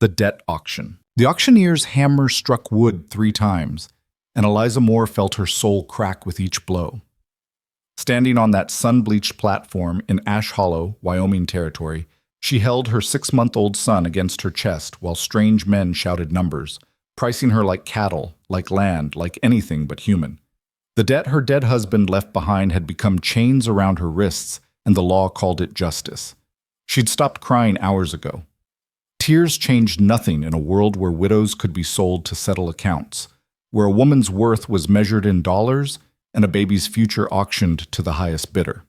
The debt auction. The auctioneer's hammer struck wood 3 times, and Eliza Moore felt her soul crack with each blow. Standing on that sun-bleached platform in Ash Hollow, Wyoming territory, she held her 6-month-old son against her chest while strange men shouted numbers, pricing her like cattle, like land, like anything but human. The debt her dead husband left behind had become chains around her wrists, and the law called it justice. She'd stopped crying hours ago. Tears changed nothing in a world where widows could be sold to settle accounts, where a woman's worth was measured in dollars and a baby's future auctioned to the highest bidder.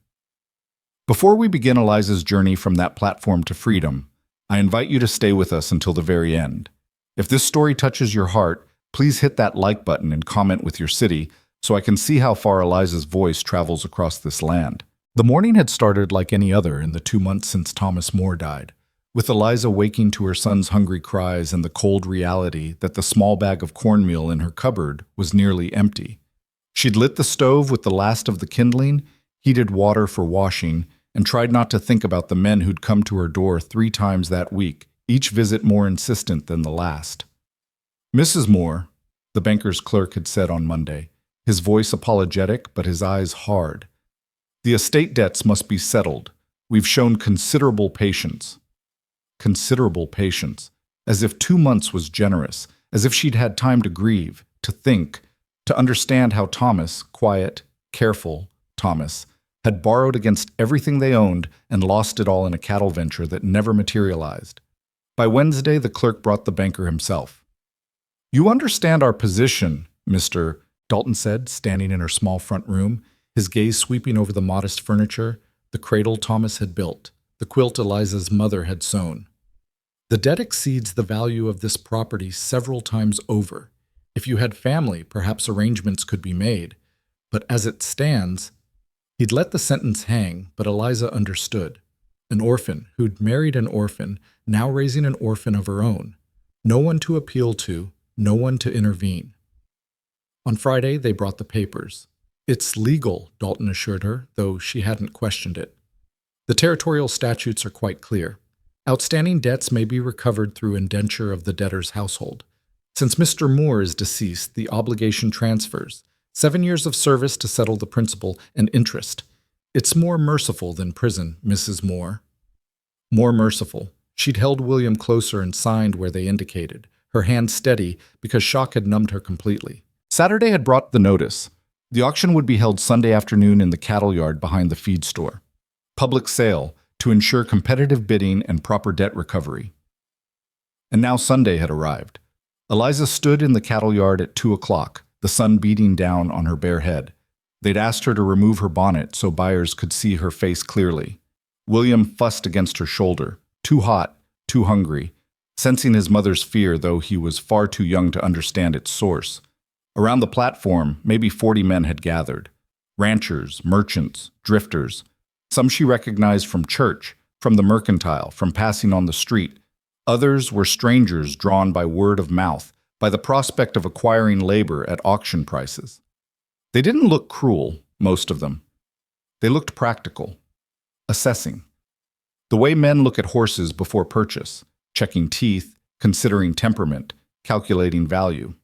Before we begin Eliza's journey from that platform to freedom, I invite you to stay with us until the very end. If this story touches your heart, please hit that like button and comment with your city so I can see how far Eliza's voice travels across this land. The morning had started like any other in the 2 months since Thomas Moore died, with Eliza waking to her son's hungry cries and the cold reality that the small bag of cornmeal in her cupboard was nearly empty. She'd lit the stove with the last of the kindling, heated water for washing, and tried not to think about the men who'd come to her door 3 times that week, each visit more insistent than the last. "Mrs. Moore," the banker's clerk had said on Monday, his voice apologetic but his eyes hard. "The estate debts must be settled. We've shown considerable patience." Considerable patience, as if 2 months was generous, as if she'd had time to grieve, to think, to understand how Thomas, quiet, careful Thomas, had borrowed against everything they owned and lost it all in a cattle venture that never materialized. By Wednesday, the clerk brought the banker himself. "You understand our position, Mr. Dalton said, standing in her small front room, his gaze sweeping over the modest furniture, the cradle Thomas had built, the quilt Eliza's mother had sewn. "The debt exceeds the value of this property several times over. If you had family, perhaps arrangements could be made. But as it stands—" He'd let the sentence hang, but Eliza understood. An orphan, who'd married an orphan, now raising an orphan of her own. No one to appeal to, no one to intervene. On Friday, they brought the papers. "It's legal," Dalton assured her, though she hadn't questioned it. "The territorial statutes are quite clear. Outstanding debts may be recovered through indenture of the debtor's household. Since Mr. Moore is deceased, the obligation transfers. 7 years of service to settle the principal and interest. It's more merciful than prison, Mrs. Moore." More merciful. She'd held William closer and signed where they indicated, her hand steady because shock had numbed her completely. Saturday had brought the notice. The auction would be held Sunday afternoon in the cattle yard behind the feed store. Public sale to ensure competitive bidding and proper debt recovery. And now Sunday had arrived. Eliza stood in the cattle yard at 2 o'clock, the sun beating down on her bare head. They'd asked her to remove her bonnet so buyers could see her face clearly. William fussed against her shoulder, too hot, too hungry, sensing his mother's fear, though he was far too young to understand its source. Around the platform, maybe 40 men had gathered. Ranchers, merchants, drifters. Some she recognized from church, from the mercantile, from passing on the street. Others were strangers drawn by word of mouth, by the prospect of acquiring labor at auction prices. They didn't look cruel, most of them. They looked practical, assessing. The way men look at horses before purchase, checking teeth, considering temperament, calculating value.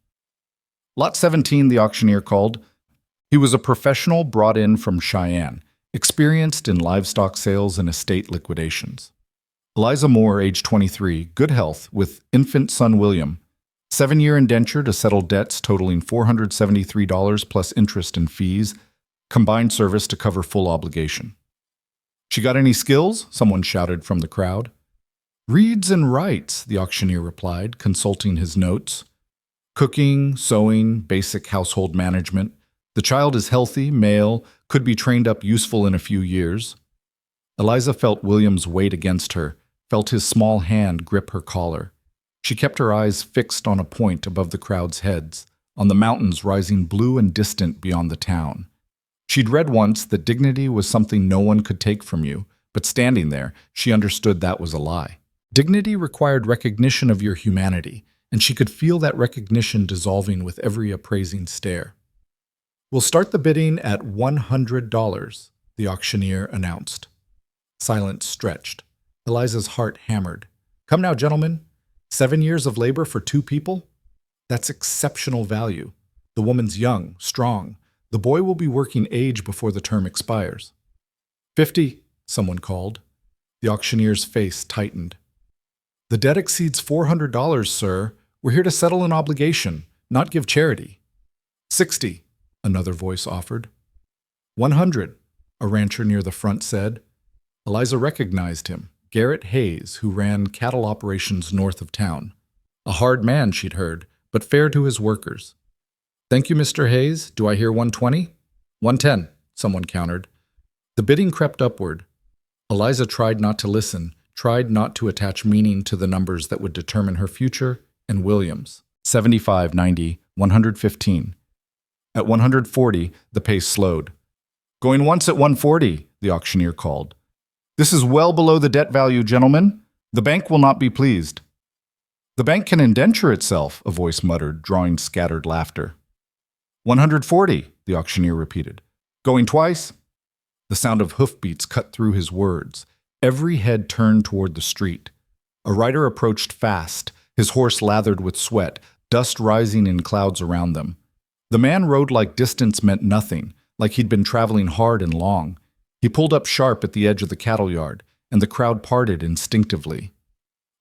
Lot 17, the auctioneer called. He was a professional brought in from Cheyenne, experienced in livestock sales and estate liquidations. Eliza Moore, age 23, good health, with infant son William. 7-year indenture to settle debts totaling $473 plus interest and fees, combined service to cover full obligation. "She got any skills?" someone shouted from the crowd. "Reads and writes," the auctioneer replied, consulting his notes. "Cooking, sewing, basic household management. The child is healthy, male, could be trained up useful in a few years." Eliza felt William's weight against her, felt his small hand grip her collar. She kept her eyes fixed on a point above the crowd's heads, on the mountains rising blue and distant beyond the town. She'd read once that dignity was something no one could take from you, but standing there, she understood that was a lie. Dignity required recognition of your humanity, and she could feel that recognition dissolving with every appraising stare. "We'll start the bidding at $100, the auctioneer announced. Silence stretched. Eliza's heart hammered. "Come now, gentlemen." 7 years of labor for 2 people? That's exceptional value. The woman's young, strong. The boy will be working age before the term expires. 50, someone called. The auctioneer's face tightened. The debt exceeds $400, sir. We're here to settle an obligation, not give charity. 60, another voice offered. 100, a rancher near the front said. Eliza recognized him, Garrett Hayes, who ran cattle operations north of town. A hard man, she'd heard, but fair to his workers. Thank you, Mr. Hayes. Do I hear 120? 110, someone countered. The bidding crept upward. Eliza tried not to listen, tried not to attach meaning to the numbers that would determine her future and William's. 75, 90, 115. At 140, the pace slowed. Going once at 140, the auctioneer called. This is well below the debt value, gentlemen. The bank will not be pleased. The bank can indenture itself, a voice muttered, drawing scattered laughter. 140, the auctioneer repeated. Going twice? The sound of hoofbeats cut through his words. Every head turned toward the street. A rider approached fast, his horse lathered with sweat, dust rising in clouds around them. The man rode like distance meant nothing, like he'd been traveling hard and long. He pulled up sharp at the edge of the cattle yard, and the crowd parted instinctively.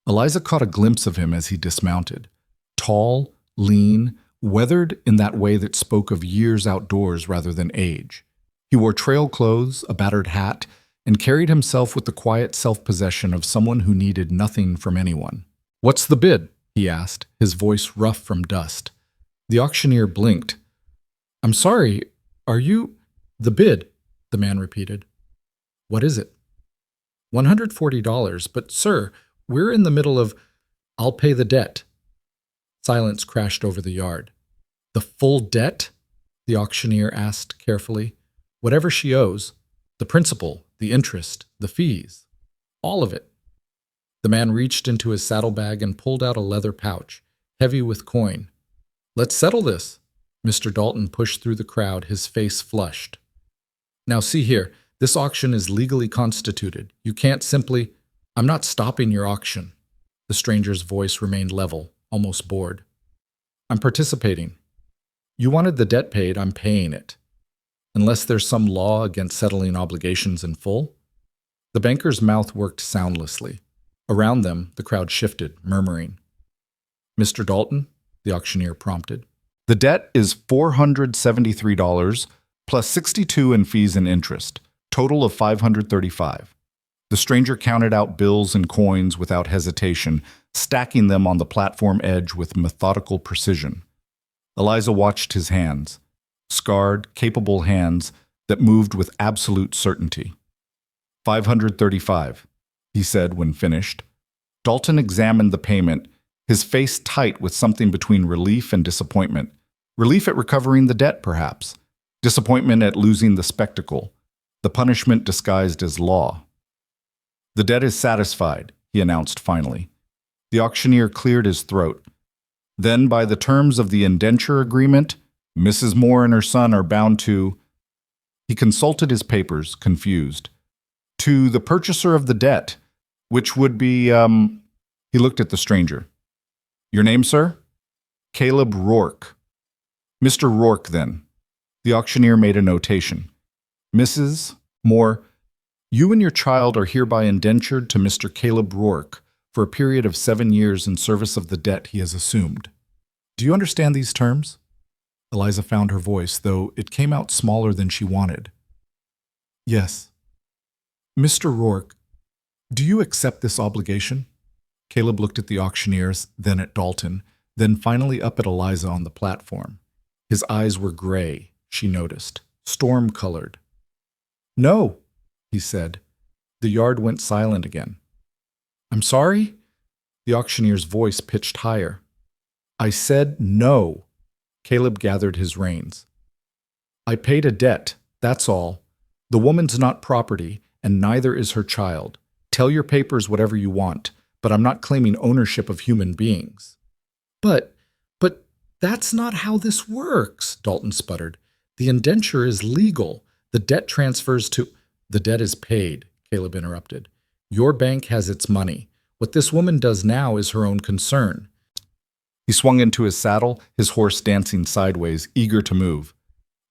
Eliza caught a glimpse of him as he dismounted. Tall, lean, weathered in that way that spoke of years outdoors rather than age. He wore trail clothes, a battered hat, and carried himself with the quiet self-possession of someone who needed nothing from anyone. "What's the bid?" he asked, his voice rough from dust. The auctioneer blinked. "I'm sorry, are you—" "The bid," the man repeated. "What is it?" $140, but sir, we're in the middle of— "I'll pay the debt." Silence crashed over the yard. "The full debt?" the auctioneer asked carefully. "Whatever she owes, the principal, the interest, the fees, all of it." The man reached into his saddlebag and pulled out a leather pouch, heavy with coin. "Let's settle this." Mr. Dalton pushed through the crowd, his face flushed. "Now see here, this auction is legally constituted. You can't simply— I'm not stopping your auction." The stranger's voice remained level, almost bored. "I'm participating. You wanted the debt paid, I'm paying it. Unless there's some law against settling obligations in full." The banker's mouth worked soundlessly. Around them, the crowd shifted, murmuring. "Mr. Dalton?" the auctioneer prompted. "The debt is $473 plus 62 in fees and interest, total of $535. The stranger counted out bills and coins without hesitation, stacking them on the platform edge with methodical precision. Eliza watched his hands, scarred, capable hands that moved with absolute certainty. $535, he said when finished. Dalton examined the payment, his face tight with something between relief and disappointment. Relief at recovering the debt, perhaps. Disappointment at losing the spectacle, the punishment disguised as law. "The debt is satisfied," he announced finally. The auctioneer cleared his throat. "Then, by the terms of the indenture agreement, Mrs. Moore and her son are bound to—" He consulted his papers, confused. "To the purchaser of the debt, which would be, He looked at the stranger. "Your name, sir?" "Caleb Rourke." "Mr. Rourke, then." The auctioneer made a notation. "Mrs. Moore, you and your child are hereby indentured to Mr. Caleb Rourke for a period of 7 years in service of the debt he has assumed. Do you understand these terms?" Eliza found her voice, though it came out smaller than she wanted. "Yes." "Mr. Rourke, do you accept this obligation?" Caleb looked at the auctioneers, then at Dalton, then finally up at Eliza on the platform. His eyes were gray, she noticed, storm-colored. "No," he said. The yard went silent again. "I'm sorry?" The auctioneer's voice pitched higher. "I said no." Caleb gathered his reins. "I paid a debt, that's all. The woman's not property, and neither is her child. Tell your papers whatever you want, but I'm not claiming ownership of human beings." But that's not how this works," Dalton sputtered. "The indenture is legal. The debt transfers to—" "The debt is paid," Caleb interrupted. "Your bank has its money. What this woman does now is her own concern. He swung into his saddle, his horse dancing sideways, eager to move.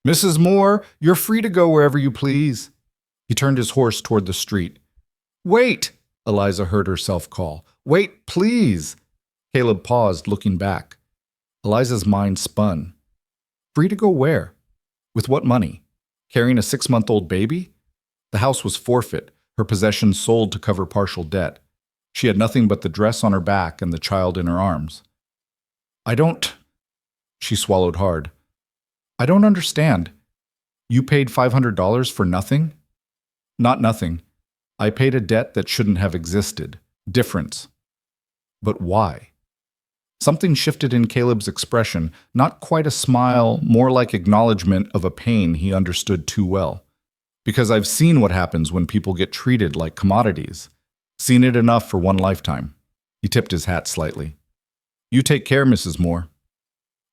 Mrs. Moore, you're free to go wherever you please. He turned his horse toward the street. Wait, Eliza heard herself call. Wait, please. Caleb paused, looking back. Eliza's mind spun. Free to go where? With what money? Carrying a 6-month-old baby? The house was forfeit, her possessions sold to cover partial debt. She had nothing but the dress on her back and the child in her arms. She swallowed hard. I don't understand. You paid $500 for nothing? Not nothing. I paid a debt that shouldn't have existed. Difference. But why? Something shifted in Caleb's expression, not quite a smile, more like acknowledgement of a pain he understood too well. Because I've seen what happens when people get treated like commodities. Seen it enough for one lifetime. He tipped his hat slightly. You take care, Mrs. Moore.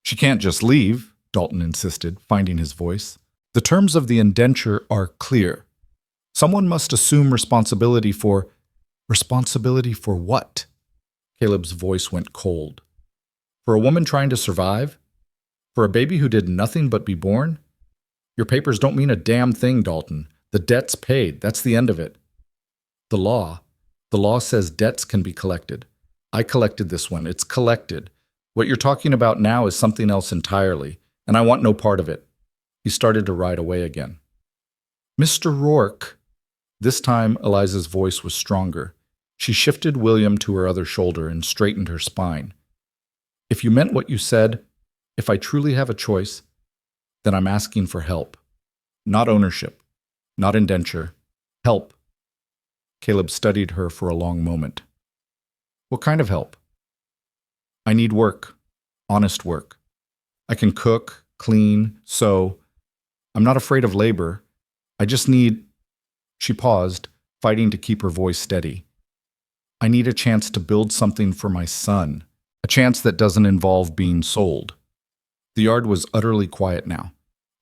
She can't just leave, Dalton insisted, finding his voice. The terms of the indenture are clear. Someone must assume responsibility for... Responsibility for what? Caleb's voice went cold. For a woman trying to survive? For a baby who did nothing but be born? Your papers don't mean a damn thing, Dalton. The debt's paid. That's the end of it. The law says debts can be collected. I collected this one. It's collected. What you're talking about now is something else entirely, and I want no part of it. He started to ride away again. Mr. Rourke. This time, Eliza's voice was stronger. She shifted William to her other shoulder and straightened her spine. If you meant what you said, if I truly have a choice, then I'm asking for help. Not ownership, not indenture. Help. Caleb studied her for a long moment. What kind of help? I need work, honest work. I can cook, clean, sew. I'm not afraid of labor. I just need... She paused, fighting to keep her voice steady. I need a chance to build something for my son, a chance that doesn't involve being sold. The yard was utterly quiet now.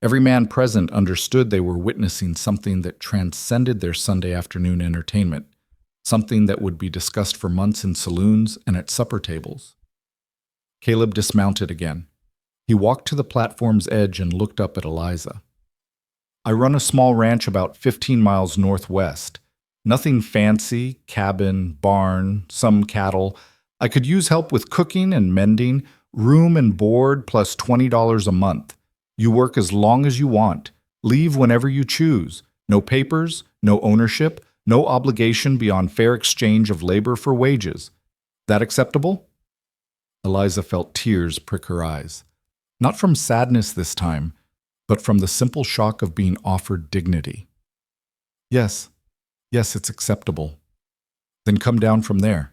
Every man present understood they were witnessing something that transcended their Sunday afternoon entertainment, something that would be discussed for months in saloons and at supper tables. Caleb dismounted again. He walked to the platform's edge and looked up at Eliza. I run a small ranch about 15 miles northwest. Nothing fancy, cabin, barn, some cattle. I could use help with cooking and mending, room and board plus $20 a month. You work as long as you want. Leave whenever you choose. No papers, no ownership, no obligation beyond fair exchange of labor for wages. That acceptable? Eliza felt tears prick her eyes. Not from sadness this time, but from the simple shock of being offered dignity. Yes, it's acceptable. Then come down from there.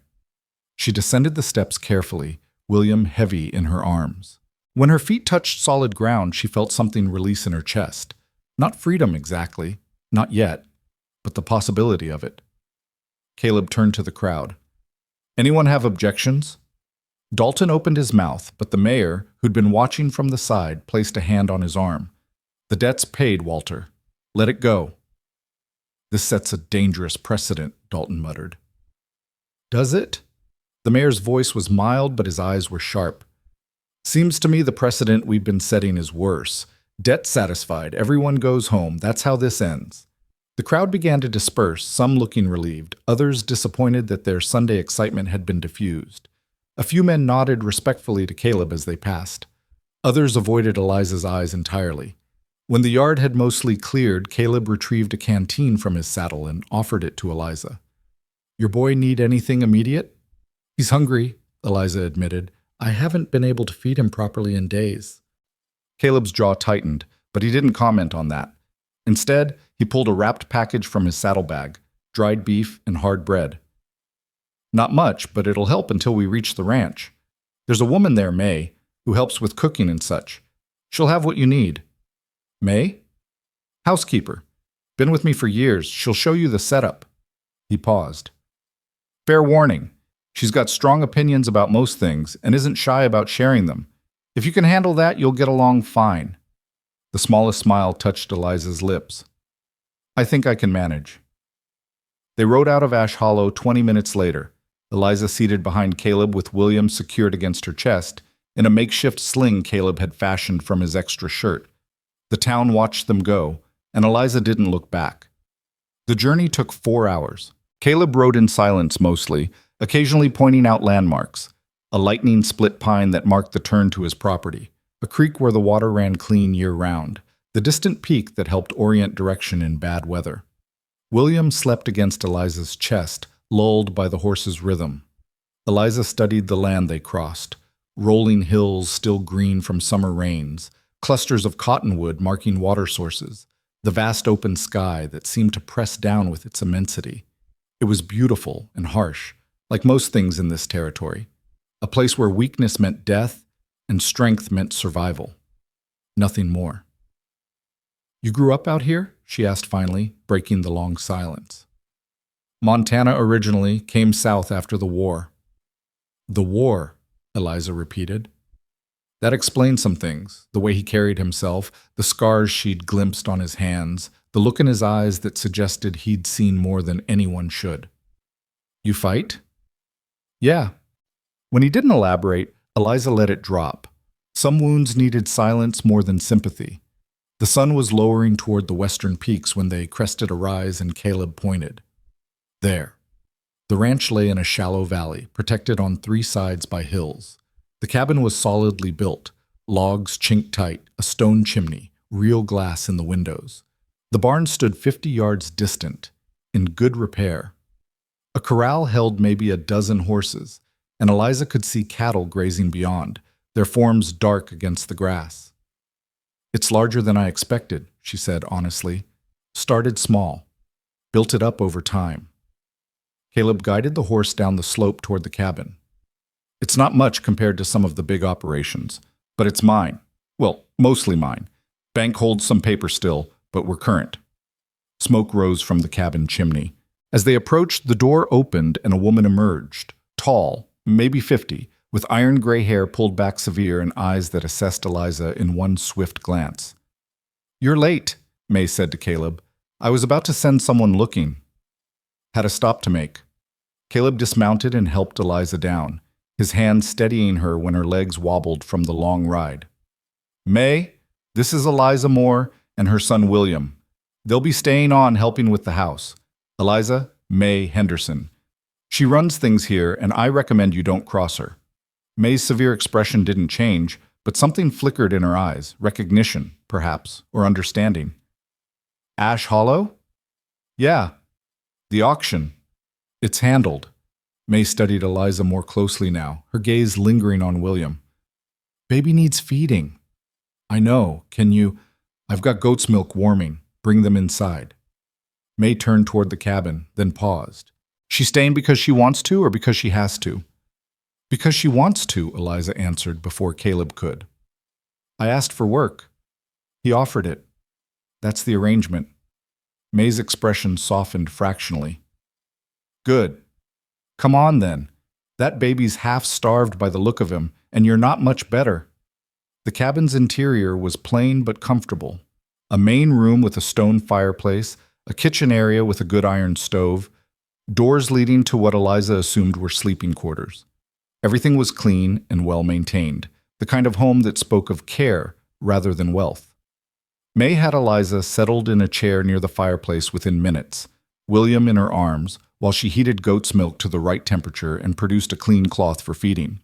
She descended the steps carefully, William heavy in her arms. When her feet touched solid ground, she felt something release in her chest. Not freedom exactly, not yet, but the possibility of it. Caleb turned to the crowd. Anyone have objections? Dalton opened his mouth, but the mayor, who'd been watching from the side, placed a hand on his arm. The debt's paid, Walter. Let it go. This sets a dangerous precedent, Dalton muttered. Does it? The mayor's voice was mild, but his eyes were sharp. Seems to me the precedent we've been setting is worse. Debt satisfied, everyone goes home. That's how this ends. The crowd began to disperse, some looking relieved, others disappointed that their Sunday excitement had been diffused. A few men nodded respectfully to Caleb as they passed. Others avoided Eliza's eyes entirely. When the yard had mostly cleared, Caleb retrieved a canteen from his saddle and offered it to Eliza. Your boy need anything immediate? He's hungry, Eliza admitted. I haven't been able to feed him properly in days. Caleb's jaw tightened, but he didn't comment on that. Instead, he pulled a wrapped package from his saddlebag, dried beef and hard bread. Not much, but it'll help until we reach the ranch. There's a woman there, May, who helps with cooking and such. She'll have what you need. May? Housekeeper. Been with me for years. She'll show you the setup. He paused. Fair warning. She's got strong opinions about most things and isn't shy about sharing them. If you can handle that, you'll get along fine. The smallest smile touched Eliza's lips. I think I can manage. They rode out of Ash Hollow 20 minutes later. Eliza seated behind Caleb with William secured against her chest, in a makeshift sling Caleb had fashioned from his extra shirt. The town watched them go, and Eliza didn't look back. The journey took 4 hours. Caleb rode in silence mostly, occasionally pointing out landmarks: a lightning split pine that marked the turn to his property, a creek where the water ran clean year-round, the distant peak that helped orient direction in bad weather. William slept against Eliza's chest, lulled by the horse's rhythm. Eliza studied the land they crossed: rolling hills still green from summer rains, clusters of cottonwood marking water sources, the vast open sky that seemed to press down with its immensity. It was beautiful and harsh, like most things in this territory, a place where weakness meant death and strength meant survival. Nothing more. "You grew up out here?" she asked finally, breaking the long silence. "Montana originally, came south after the war." "The war," Eliza repeated. That explained some things: the way he carried himself, the scars she'd glimpsed on his hands, the look in his eyes that suggested he'd seen more than anyone should. "You fight?" "Yeah." When he didn't elaborate, Eliza let it drop. Some wounds needed silence more than sympathy. The sun was lowering toward the western peaks when they crested a rise and Caleb pointed. There. The ranch lay in a shallow valley, protected on 3 sides by hills. The cabin was solidly built, logs chinked tight, a stone chimney, real glass in the windows. The barn stood 50 yards distant, in good repair. A corral held maybe a dozen horses, and Eliza could see cattle grazing beyond, their forms dark against the grass. "It's larger than I expected," she said honestly. "Started small. Built it up over time." Caleb guided the horse down the slope toward the cabin. "It's not much compared to some of the big operations, but it's mine. Well, mostly mine. Bank holds some paper still, but we're current." Smoke rose from the cabin chimney. As they approached, the door opened and a woman emerged, tall, maybe 50, with iron gray hair pulled back severe and eyes that assessed Eliza in one swift glance. "You're late," May said to Caleb. "I was about to send someone looking." Had a stop to make. Caleb dismounted and helped Eliza down, his hand steadying her when her legs wobbled from the long ride. "May, this is Eliza Moore and her son William. They'll be staying on helping with the house. Eliza, May Henderson. She runs things here, and I recommend you don't cross her." May's severe expression didn't change, but something flickered in her eyes, recognition, perhaps, or understanding. "Ash Hollow?" "Yeah. The auction. It's handled." May studied Eliza more closely now, her gaze lingering on William. "Baby needs feeding." "I know. Can you—" "I've got goat's milk warming. Bring them inside." May turned toward the cabin, then paused. "She's staying because she wants to or because she has to?" "Because she wants to," Eliza answered before Caleb could. "I asked for work. He offered it. That's the arrangement." May's expression softened fractionally. "Good. Come on, then. That baby's half-starved by the look of him, and you're not much better." The cabin's interior was plain but comfortable. A main room with a stone fireplace, a kitchen area with a good iron stove, doors leading to what Eliza assumed were sleeping quarters. Everything was clean and well-maintained, the kind of home that spoke of care rather than wealth. May had Eliza settled in a chair near the fireplace within minutes, William in her arms, while she heated goat's milk to the right temperature and produced a clean cloth for feeding.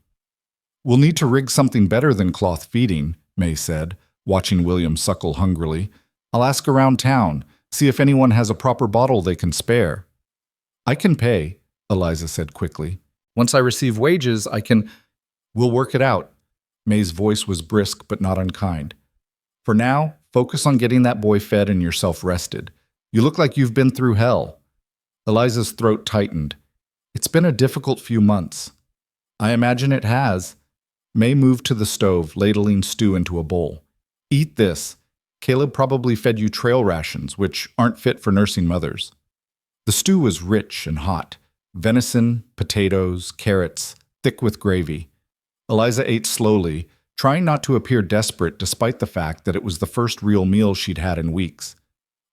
"We'll need to rig something better than cloth feeding," May said, watching William suckle hungrily. "I'll ask around town, see if anyone has a proper bottle they can spare." "I can pay," Eliza said quickly. "Once I receive wages, I can—" "We'll work it out." May's voice was brisk but not unkind. "For now, focus on getting that boy fed and yourself rested. You look like you've been through hell." Eliza's throat tightened. "It's been a difficult few months." "I imagine it has." May moved to the stove, ladling stew into a bowl. "Eat this. Caleb probably fed you trail rations, which aren't fit for nursing mothers." The stew was rich and hot. Venison, potatoes, carrots, thick with gravy. Eliza ate slowly, trying not to appear desperate despite the fact that it was the first real meal she'd had in weeks.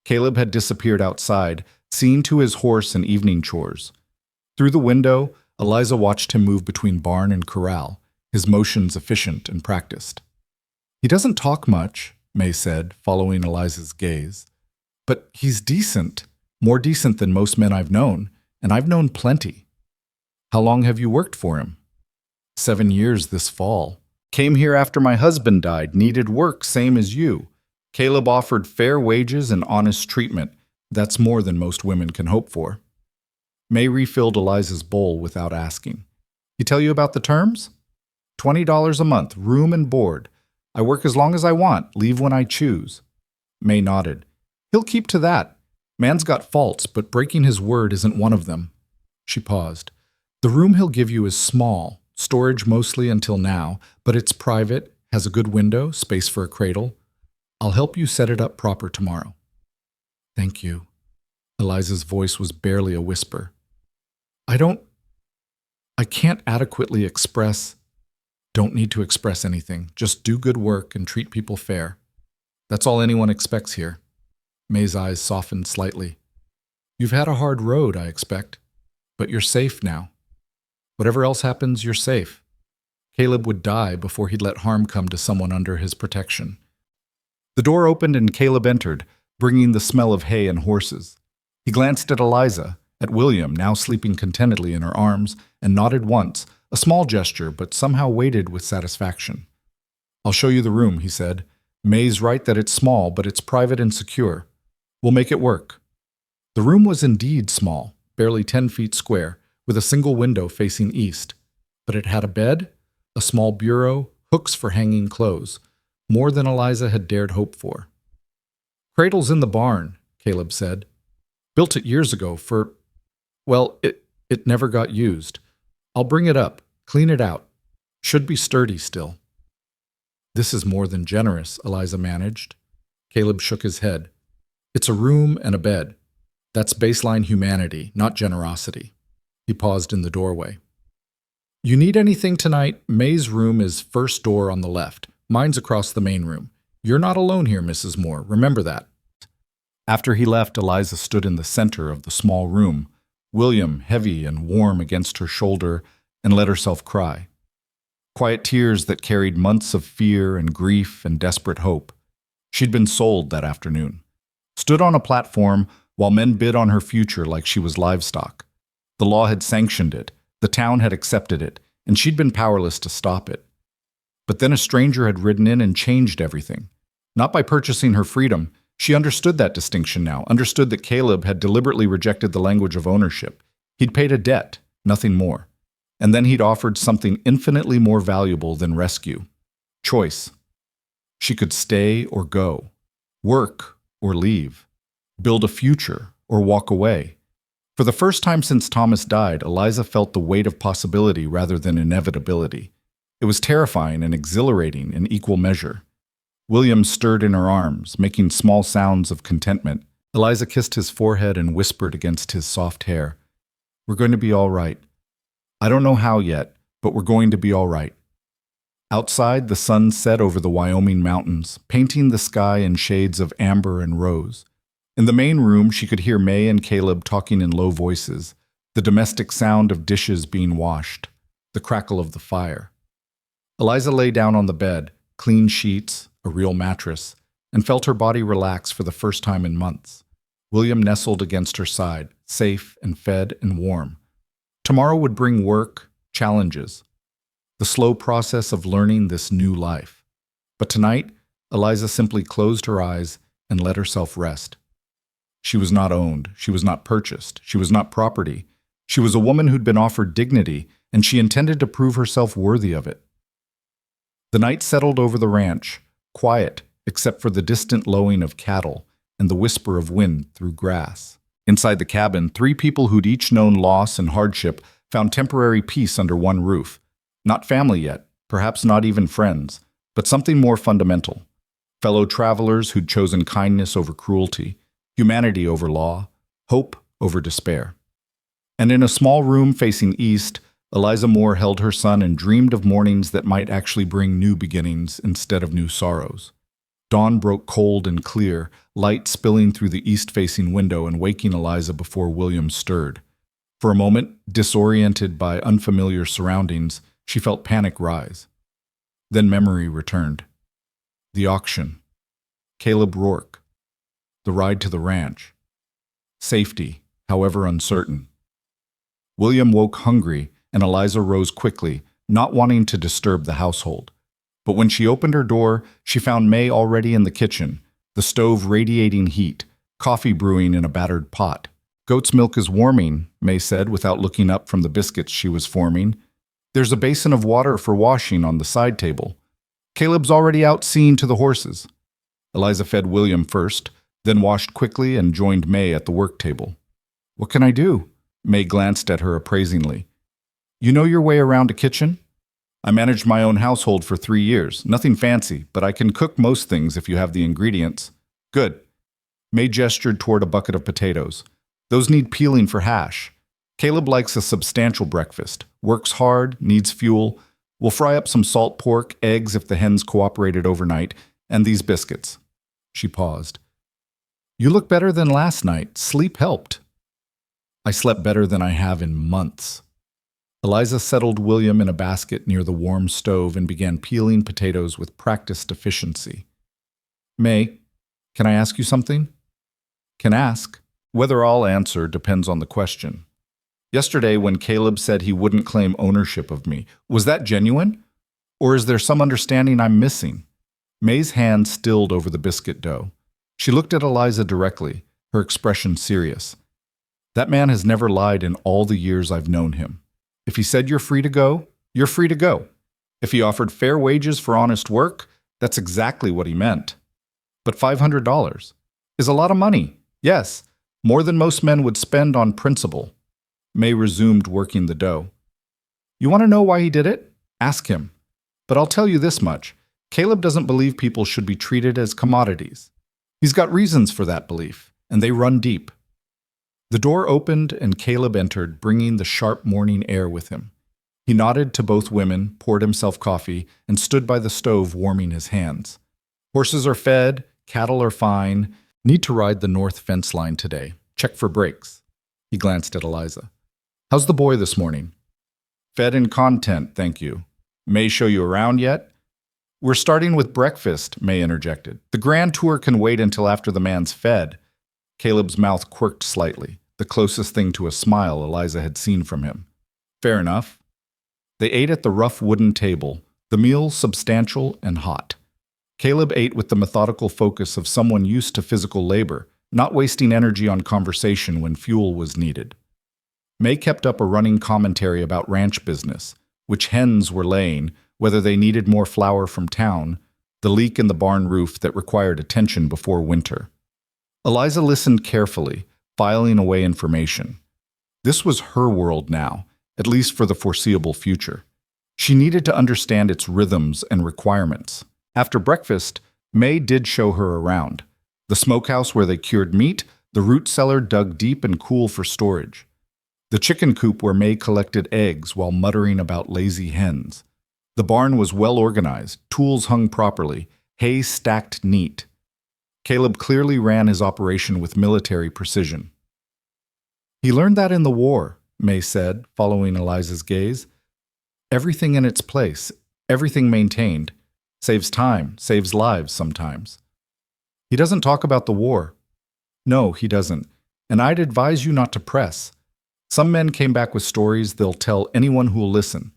Caleb had disappeared outside, seen to his horse and evening chores. Through the window, Eliza watched him move between barn and corral, his motions efficient and practiced. "He doesn't talk much," May said, following Eliza's gaze. "But he's decent, more decent than most men I've known, and I've known plenty." "How long have you worked for him?" 7 years this fall. Came here after my husband died, needed work same as you. Caleb offered fair wages and honest treatment. That's more than most women can hope for." May refilled Eliza's bowl without asking. "He tell you about the terms?" $20 a month, room and board. I work as long as I want, leave when I choose." May nodded. "He'll keep to that. Man's got faults, but breaking his word isn't one of them." She paused. "The room he'll give you is small, storage mostly until now, but it's private, has a good window, space for a cradle. I'll help you set it up proper tomorrow." "Thank you." Eliza's voice was barely a whisper. I can't adequately express. Don't need to express anything. Just do good work and treat people fair. That's all anyone expects here." May's eyes softened slightly. "You've had a hard road, I expect. But you're safe now. Whatever else happens, you're safe. Caleb would die before he'd let harm come to someone under his protection." The door opened and Caleb entered, bringing the smell of hay and horses. He glanced at Eliza, at William, now sleeping contentedly in her arms, and nodded once, a small gesture, but somehow weighted with satisfaction. "I'll show you the room," he said. "May's right that it's small, but it's private and secure. We'll make it work." The room was indeed small, barely 10 feet square, with a single window facing east. But it had a bed, a small bureau, hooks for hanging clothes, more than Eliza had dared hope for. "Cradle's in the barn," Caleb said. "Built it years ago well, it never got used. I'll bring it up, clean it out. Should be sturdy still." "This is more than generous," Eliza managed. Caleb shook his head. "It's a room and a bed. That's baseline humanity, not generosity." He paused in the doorway. "You need anything tonight? May's room is first door on the left. Mine's across the main room. You're not alone here, Mrs. Moore. Remember that." After he left, Eliza stood in the center of the small room, William heavy and warm against her shoulder, and let herself cry. Quiet tears that carried months of fear and grief and desperate hope. She'd been sold that afternoon. Stood on a platform while men bid on her future like she was livestock. The law had sanctioned it, the town had accepted it, and she'd been powerless to stop it. But then a stranger had ridden in and changed everything. Not by purchasing her freedom. She understood that distinction now, understood that Caleb had deliberately rejected the language of ownership. He'd paid a debt, nothing more. And then he'd offered something infinitely more valuable than rescue. Choice. She could stay or go, work or leave, build a future or walk away. For the first time since Thomas died, Eliza felt the weight of possibility rather than inevitability. It was terrifying and exhilarating in equal measure. William stirred in her arms, making small sounds of contentment. Eliza kissed his forehead and whispered against his soft hair, "We're going to be all right. I don't know how yet, but we're going to be all right." Outside, the sun set over the Wyoming mountains, painting the sky in shades of amber and rose. In the main room, she could hear May and Caleb talking in low voices, the domestic sound of dishes being washed, the crackle of the fire. Eliza lay down on the bed, clean sheets, a real mattress, and felt her body relax for the first time in months. William nestled against her side, safe and fed and warm. Tomorrow would bring work, challenges, the slow process of learning this new life. But tonight, Eliza simply closed her eyes and let herself rest. She was not owned, she was not purchased, she was not property. She was a woman who'd been offered dignity, and she intended to prove herself worthy of it. The night settled over the ranch, quiet except for the distant lowing of cattle and the whisper of wind through grass. Inside the cabin, 3 people who'd each known loss and hardship found temporary peace under one roof. Not family yet, perhaps not even friends, but something more fundamental. Fellow travelers who'd chosen kindness over cruelty, humanity over law, hope over despair. And in a small room facing east, Eliza Moore held her son and dreamed of mornings that might actually bring new beginnings instead of new sorrows. Dawn broke cold and clear, light spilling through the east-facing window and waking Eliza before William stirred. For a moment, disoriented by unfamiliar surroundings, she felt panic rise. Then memory returned. The auction. Caleb Rourke. The ride to the ranch. Safety, however uncertain. William woke hungry, and Eliza rose quickly, not wanting to disturb the household. But when she opened her door, she found May already in the kitchen, the stove radiating heat, coffee brewing in a battered pot. "Goat's milk is warming," May said without looking up from the biscuits she was forming. "There's a basin of water for washing on the side table. Caleb's already out seeing to the horses." Eliza fed William first, then washed quickly and joined May at the work table. "What can I do?" May glanced at her appraisingly. "You know your way around a kitchen?" "I managed my own household for 3 years. Nothing fancy, but I can cook most things if you have the ingredients." "Good." May gestured toward a bucket of potatoes. "Those need peeling for hash. Caleb likes a substantial breakfast, works hard, needs fuel. We'll fry up some salt pork, eggs if the hens cooperated overnight, and these biscuits." She paused. "You look better than last night. Sleep helped." "I slept better than I have in months." Eliza settled William in a basket near the warm stove and began peeling potatoes with practiced efficiency. "May, can I ask you something?" "Can ask. Whether I'll answer depends on the question. Yesterday, when Caleb said he wouldn't claim ownership of me, was that genuine? Or is there some understanding I'm missing?" May's hand stilled over the biscuit dough. She looked at Eliza directly, her expression serious. "That man has never lied in all the years I've known him. If he said you're free to go, you're free to go. If he offered fair wages for honest work, that's exactly what he meant. But $500 is a lot of money. Yes, more than most men would spend on principle." May resumed working the dough. "You want to know why he did it? Ask him. But I'll tell you this much. Caleb doesn't believe people should be treated as commodities. He's got reasons for that belief, and they run deep." The door opened and Caleb entered, bringing the sharp morning air with him. He nodded to both women, poured himself coffee, and stood by the stove warming his hands. "Horses are fed, cattle are fine. Need to ride the north fence line today. Check for breaks." He glanced at Eliza. "How's the boy this morning?" "Fed and content, thank you. May show you around yet?" "We're starting with breakfast," May interjected. "The grand tour can wait until after the man's fed." Caleb's mouth quirked slightly, the closest thing to a smile Eliza had seen from him. "Fair enough." They ate at the rough wooden table, the meal substantial and hot. Caleb ate with the methodical focus of someone used to physical labor, not wasting energy on conversation when fuel was needed. May kept up a running commentary about ranch business, which hens were laying, whether they needed more flour from town, the leak in the barn roof that required attention before winter. Eliza listened carefully, filing away information. This was her world now, at least for the foreseeable future. She needed to understand its rhythms and requirements. After breakfast, May did show her around. The smokehouse where they cured meat, the root cellar dug deep and cool for storage. The chicken coop where May collected eggs while muttering about lazy hens. The barn was well organized, tools hung properly, hay stacked neat. Caleb clearly ran his operation with military precision. "He learned that in the war," May said, following Eliza's gaze. "Everything in its place, everything maintained. Saves time, saves lives sometimes." "He doesn't talk about the war." "No, he doesn't. And I'd advise you not to press. Some men came back with stories they'll tell anyone who'll listen.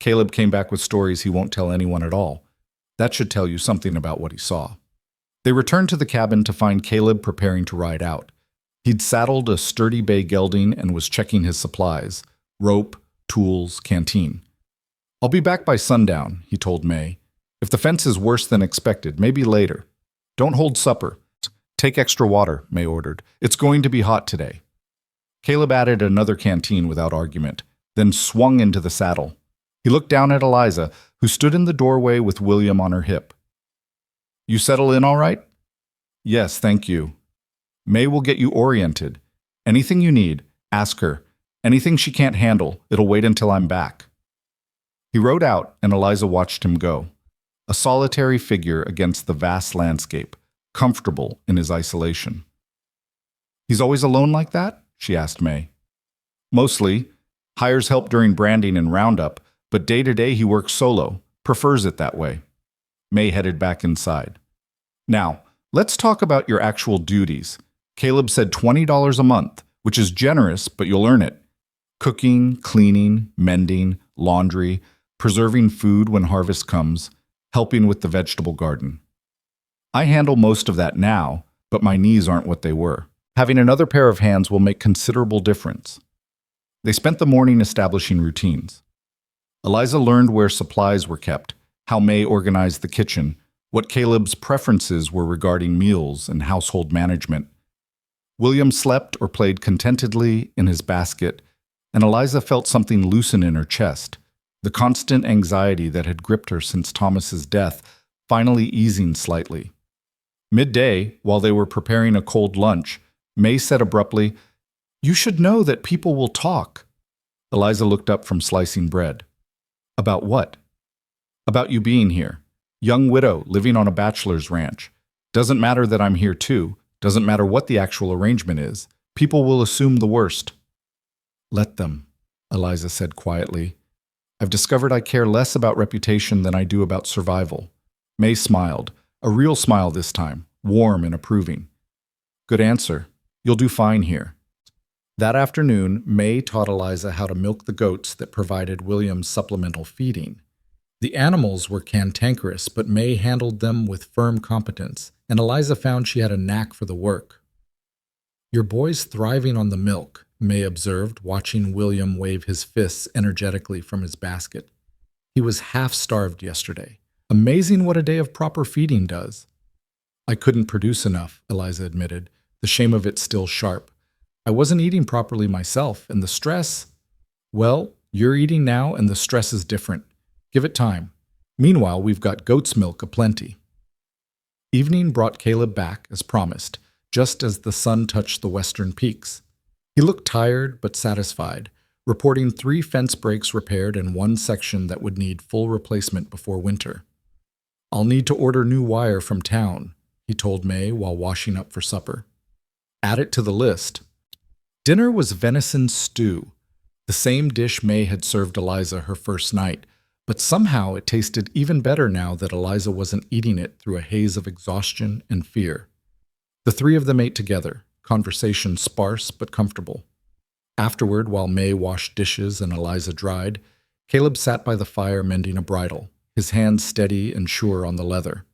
Caleb came back with stories he won't tell anyone at all. That should tell you something about what he saw." They returned to the cabin to find Caleb preparing to ride out. He'd saddled a sturdy bay gelding and was checking his supplies: rope, tools, canteen. "I'll be back by sundown," he told May. "If the fence is worse than expected, maybe later. Don't hold supper. Take extra water," May ordered. "It's going to be hot today." Caleb added another canteen without argument, then swung into the saddle. He looked down at Eliza, who stood in the doorway with William on her hip. "You settle in all right?" "Yes, thank you." "May will get you oriented. Anything you need, ask her. Anything she can't handle, it'll wait until I'm back." He rode out, and Eliza watched him go. A solitary figure against the vast landscape, comfortable in his isolation. "He's always alone like that?" she asked May. Mostly, hires help during branding and roundup, but day-to-day he works solo, prefers it that way. May headed back inside. Now, let's talk about your actual duties. Caleb said $20 a month, which is generous, but you'll earn it. Cooking, cleaning, mending, laundry, preserving food when harvest comes, helping with the vegetable garden. I handle most of that now, but my knees aren't what they were. Having another pair of hands will make considerable difference. They spent the morning establishing routines. Eliza learned where supplies were kept, how May organized the kitchen, what Caleb's preferences were regarding meals and household management. William slept or played contentedly in his basket, and Eliza felt something loosen in her chest, the constant anxiety that had gripped her since Thomas's death finally easing slightly. Midday, while they were preparing a cold lunch, May said abruptly, "You should know that people will talk." Eliza looked up from slicing bread. "About what?" "About you being here. Young widow living on a bachelor's ranch. Doesn't matter that I'm here too. Doesn't matter what the actual arrangement is. People will assume the worst." "Let them," Eliza said quietly. "I've discovered I care less about reputation than I do about survival." May smiled, a real smile this time, warm and approving. "Good answer. You'll do fine here." That afternoon, May taught Eliza how to milk the goats that provided William's supplemental feeding. The animals were cantankerous, but May handled them with firm competence, and Eliza found she had a knack for the work. "Your boy's thriving on the milk," May observed, watching William wave his fists energetically from his basket. "He was half-starved yesterday. Amazing what a day of proper feeding does." "I couldn't produce enough," Eliza admitted, the shame of it still sharp. "I wasn't eating properly myself, and the stress—" "Well, you're eating now, and the stress is different. Give it time. Meanwhile, we've got goat's milk aplenty." Evening brought Caleb back, as promised, just as the sun touched the western peaks. He looked tired but satisfied, reporting 3 fence breaks repaired and 1 section that would need full replacement before winter. "I'll need to order new wire from town," he told May while washing up for supper. "Add it to the list." Dinner was venison stew, the same dish May had served Eliza her first night, but somehow it tasted even better now that Eliza wasn't eating it through a haze of exhaustion and fear. The 3 of them ate together, conversation sparse but comfortable. Afterward, while May washed dishes and Eliza dried, Caleb sat by the fire mending a bridle, his hands steady and sure on the leather.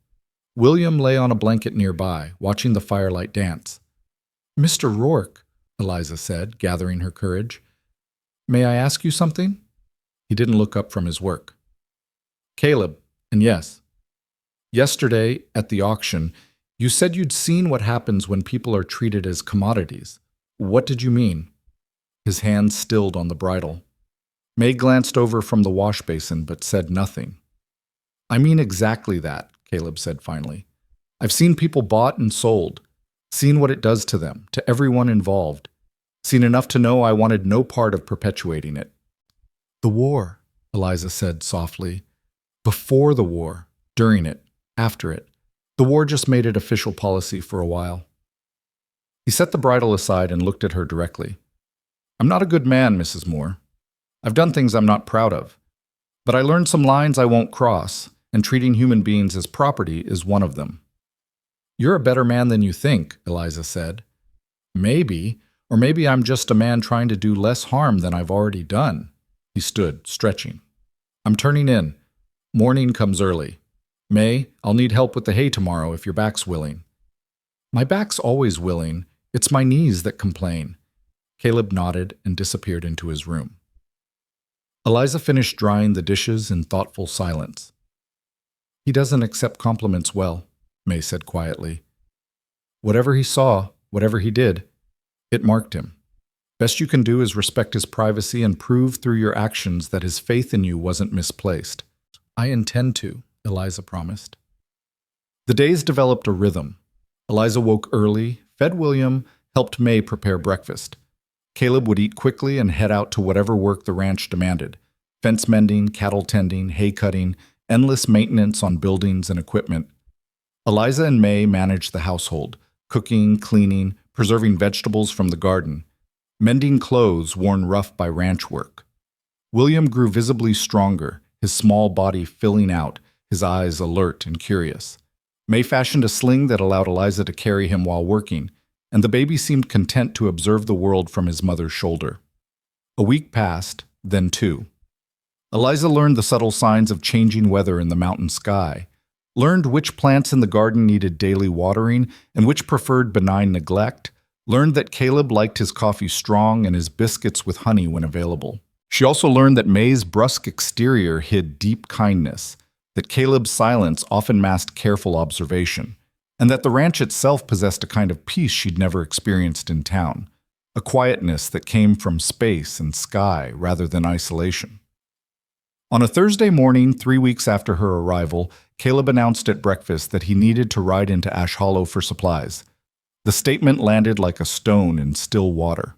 William lay on a blanket nearby, watching the firelight dance. "Mr. Rourke," Eliza said, gathering her courage, "may I ask you something?" He didn't look up from his work. "Caleb, and yes. Yesterday, at the auction, you said you'd seen what happens when people are treated as commodities. What did you mean?" His hands stilled on the bridle. May glanced over from the wash basin but said nothing. "I mean exactly that," Caleb said finally. "I've seen people bought and sold, seen what it does to them, to everyone involved, seen enough to know I wanted no part of perpetuating it." "The war," Eliza said softly. "Before the war, during it, after it. The war just made it official policy for a while." He set the bridle aside and looked at her directly. "I'm not a good man, Mrs. Moore. I've done things I'm not proud of. But I learned some lines I won't cross, and treating human beings as property is one of them." "You're a better man than you think," Eliza said. "Maybe, or maybe I'm just a man trying to do less harm than I've already done." He stood, stretching. "I'm turning in. Morning comes early. May, I'll need help with the hay tomorrow if your back's willing." "My back's always willing. It's my knees that complain." Caleb nodded and disappeared into his room. Eliza finished drying the dishes in thoughtful silence. "He doesn't accept compliments well," May said quietly. "Whatever he saw, whatever he did, it marked him. Best you can do is respect his privacy and prove through your actions that his faith in you wasn't misplaced." "I intend to," Eliza promised. The days developed a rhythm. Eliza woke early, fed William, helped May prepare breakfast. Caleb would eat quickly and head out to whatever work the ranch demanded: fence mending, cattle tending, hay cutting, endless maintenance on buildings and equipment. Eliza and May managed the household, cooking, cleaning, preserving vegetables from the garden. mending clothes worn rough by ranch work. William grew visibly stronger, his small body filling out, his eyes alert and curious. May fashioned a sling that allowed Eliza to carry him while working, and the baby seemed content to observe the world from his mother's shoulder. A week passed, then two. Eliza learned the subtle signs of changing weather in the mountain sky, learned which plants in the garden needed daily watering and which preferred benign neglect, learned that Caleb liked his coffee strong and his biscuits with honey when available. She also learned that May's brusque exterior hid deep kindness, that Caleb's silence often masked careful observation, and that the ranch itself possessed a kind of peace she'd never experienced in town, a quietness that came from space and sky rather than isolation. On a Thursday morning, 3 weeks after her arrival, Caleb announced at breakfast that he needed to ride into Ash Hollow for supplies. The statement landed like a stone in still water.